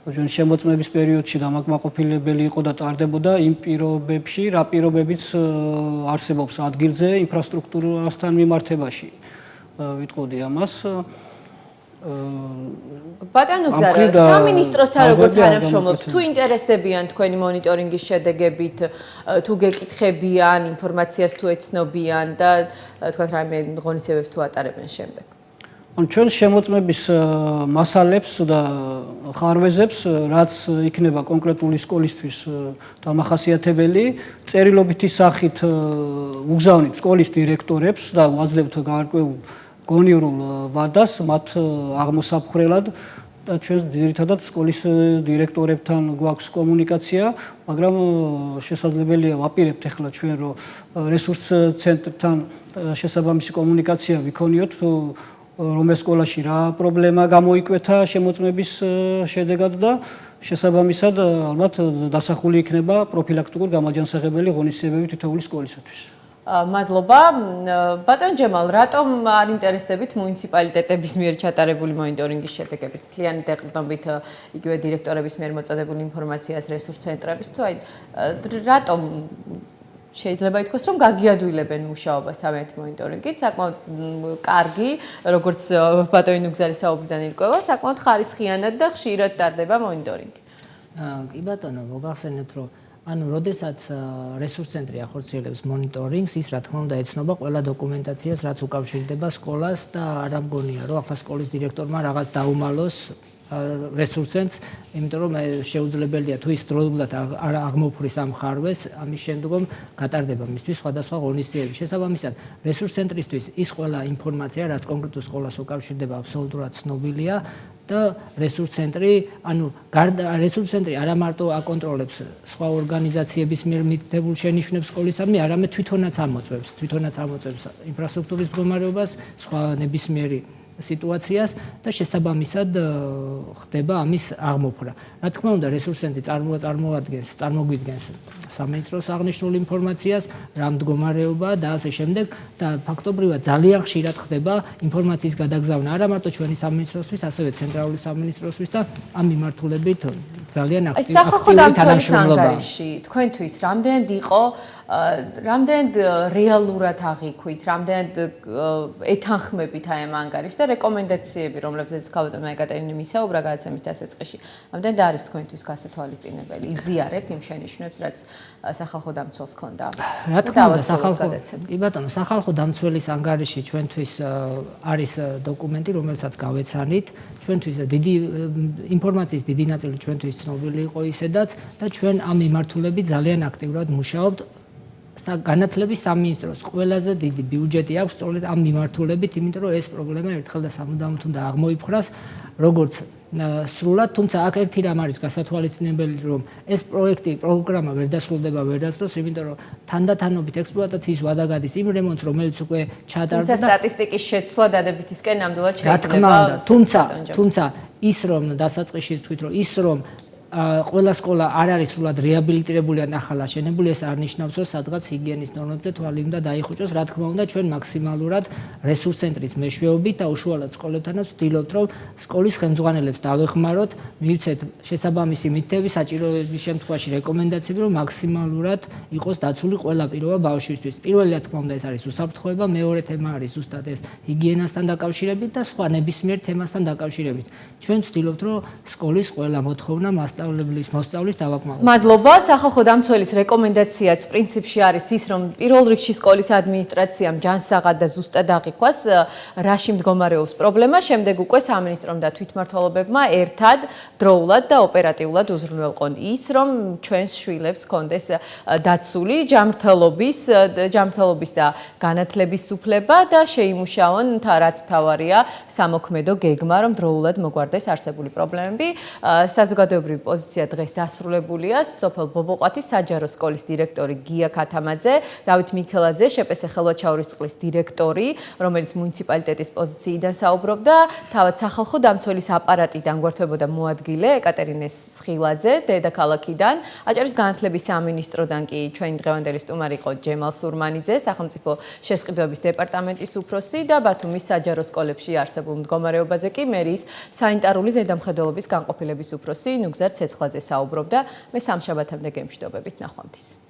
Speaker 8: ჩვენ შემოწმების პერიოდში დამაკმაყოფილებელი იყო და ტარდებოდა იმ პირობებში, რა პირობებიც არსებობს ადგილზე ინფრასტრუქტურასთან მიმართებაში. ვიტყოდი ამას.
Speaker 1: ბატონო გზარა, სამინისტროსთან როგორ თანამშრომლობთ? თუ ინტერესდებიან თქვენი მონიტორინგის შედეგებით, თუ გეკითხებიან, ინფორმაციას თუ ეცნობიან და თქვათ რაიმე ღონისძიებებს თუ ატარებენ შემდეგ?
Speaker 8: ჩვენ შემოწმების მასალებს და ხარვეზებს, რაც იქნება კონკრეტული სკოლისთვის დამახასიათებელი, წერილობითი სახით უგზავნით სკოლის დირექტორებს და ვაძლევთ გარკვეულ გონივრულ ვადას მათ აღმოსაფხრელად და ჩვენ ძირითადად სკოლის დირექტორებთან გვაქვს კომუნიკაცია, მაგრამ შესაძლებელია ვაპირებთ ახლა ჩვენ რომ რესურს ცენტრთან შესაბამისი კომუნიკაცია ვიქონიოთ რომელ სკოლაში რა პრობლემა გამოიკვეთა შემოწმების შედეგად და შესაბამისად ალბათ დასახული იქნება პროფილაქტიკურ გამაჯანსაღებელი ღონისძიებები თითოეული სკოლისათვის.
Speaker 1: მადლობა. ბატონ ჯემალ, რატომ არ ინტერესდებით მუნიციპალიტეტების მიერ ჩატარებული მონიტორინგის შედეგებით? მთლიანი დაყრდნობით იგივე დირექტორების მიერ მოწოდებული ინფორმაციას რესურს ცენტრების თუ აი რატომ შეიძლება ითქვას, რომ გაგიადვილებენ მუშაობას თავიანთი მონიტორინგით, საკმაოდ კარგი, როგორც ბატონი ნუგზარის საუბრიდან ირკვევა, საკმაოდ ხარისხიანად და ხშირად ტარდება მონიტორინგი.
Speaker 5: კი ბატონო, მოგახსენებთ, რომ როდესაც რესურს ცენტრი ახორციელებს მონიტორინგს, ის რა თქმა უნდა ეცნობა ყველა დოკუმენტაციას, რაც უკავშირდება სკოლას და არ ამგონია, რომ ახლა სკოლის დირექტორმა რაღაც დაუმალოს რესურს ცენტრს, იმიტომ რომ შეუძლებელია თუ ის დროულად არ აღმოფხრის ამ ხარვეს, ამის შემდგომ გატარდება მისთვის სხვადასხვა ღონისძიებები. შესაბამისად, რესურს ცენტრისთვის ის ყველა ინფორმაცია, რაც კონკრეტულ სკოლას უკავშირდება, აბსოლუტურად ცნობილია და რესურს ცენტრი, რესურს ცენტრი არა მარტო აკონტროლებს სხვა ორგანიზაციების მიერ მითითებულ შენიშვნებს სკოლისადმი, არამედ თვითონაც ამოწმებს ინფრასტრუქტურის მდგომარეობას, სხვა ნებისმიერი სიტუაციას და შესაბამისად ხდება ამის აღმოფხვრა. რა თქმა უნდა, რესურს ცენტრი წარმოგვიდგენს სამინისტროს აღნიშნულ ინფორმაციას, რა მდგომარეობა და ასე შემდეგ და ფაქტობრივად ძალიან ხშირად ხდება ინფორმაციის გადაგზავნა არა მარტო ჩვენი სამინისტროსთვის, ასევე ცენტრალური სამინისტროსთვის და ამ მიმართულებით ძალიან აქტიური თანამშრომლობა.
Speaker 1: თქვენთვის რამდენად იყო რამდენად რეალურად აღიქვით, რამდენად ეთანხმებით აი ამ ანგარიშს და რეკომენდაციები, რომლებზეც ქალბატონმა ეკატერინე მისაუბრა გადაცემის დასაწყისში, რამდენად არის თქვენთვის გასათვალისწინებელი? იზიარებთ იმ შენიშვნებს, რაც სახალხო დამცველს ჰქონდა?
Speaker 5: რა თქმა უნდა, კი ბატონო, სახალხო დამცველის ანგარიში ჩვენთვის არის დოკუმენტი, რომელსაც გავეცანით. ჩვენთვის ინფორმაციის დიდი ნაწილი ჩვენთვის ცნობილი იყო ისედაც და ჩვენ ამ მიმართულებით ძალიან აქტიურად მუშაობთ. განათლების სამინისტროს ყველაზე დიდი ბიუჯეტი აქვს სწორედ ამ მიმართულებით, იმიტომ რომ ეს პრობლემა ერთხელ და სამუდამოდ უნდა აღმოიფხვრას, როგორც სრულად, თუმცა აქ ერთი რამ არის გასათვალისწინებელი, რომ ეს პროგრამა ვერ დასრულდება ვერასდროს, იმიტომ რომ თანდათანობით ექსპლუატაციის ვადა გადის იმ რემონტს, რომელიც უკვე ჩატარდა
Speaker 1: და სტატისტიკის შეცვლა დადებითისკენ ნამდვილად
Speaker 5: შეიძლება. რა თქმა უნდა, თუმცა ის რომ დასაწყისში თქვით, რომ ის რომ ყველა სკოლა არ არის სრულად რეაბილიტირებული ან ახალ აშენებული, ეს არ ნიშნავს, რომ სადღაც ჰიგიენის ნორმებზე თვალი უნდა დაიხუჭოს. რა თქმა უნდა, ჩვენ მაქსიმალურად რესურს ცენტრის მეშვეობით და უშუალოდ სკოლებთანაც ვცდილობთ, რომ სკოლის ხელმძღვანელებს დავეხმაროთ, მივცეთ შესაბამისი მითითები, საჭიროების შემთხვევაში რეკომენდაციები, რომ მაქსიმალურად იყოს დაცული ყველა პირობა ბავშვისთვის. პირველი რა თქმა უნდა, ეს არის უსაფრთხოება, მეორე თემა არის ზუსტად ეს ჰიგიენასთან დაკავშირებით და სხვა ნებისმიერ თემასთან დაკავშირებით. ჩვენ ვცდილობთ, რომ სკოლის ყველა მოთხოვნა მოსწავლის დავაკმაყოფილოთ.
Speaker 1: მადლობა. სახალხო დამცველის რეკომენდაციაც პრინციპში არის ის, რომ პირველ რიგში სკოლის ადმინისტრაციამ ჯანსაღად და ზუსტად აღიქვას, რაში მდგომარეობს პრობლემა, შემდეგ უკვე სამინისტრომ და თვითმმართველობებმა ერთად, დროულად და ოპერატიულად უზრუნველყონ ის, რომ ჩვენს შვილებს ჰქონდეს დაცული ჯანმრთელობის და განათლების უფლება და შეიმუშაონ რაც მთავარია სამოქმედო გეგმა, რომ დროულად მოგვარდეს არსებული პრობლემები. საზოგადოებრივი პოზიცია დღეს დასრულებულია. სოფელ ბობოყვათის საჯარო სკოლის დირექტორი გია ქათამაძე, დავით მიქელაძე, შეპესე ხელვაჩაურის წყლის დირექტორი, რომელიც მუნიციპალიტეტის პოზიციიდან საუბრობდა, თავად სახალხო დამცველის აპარატიდან გვერდებოდა მოადგილე ეკატერინე სხილაძე, დედაქალაქიდან, აჭარის განათლების სამინისტროდან კი ჩვენი დღევანდელი სტუმარი იყო ჯემალ სურმანიძე, სახელმწიფო შესყიდვების დეპარტამენტის უფროსი და ბათუმის საჯარო სკოლებში არსებულ მდგომარეობაზე კი მერიის სანიტარული ზედამხედველობის განყოფილების უფროსი ნუგზარ ცეცხლაძე საუბრობდა. მე სამშაბათამდე გემშვიდობებით, ნახვამდის.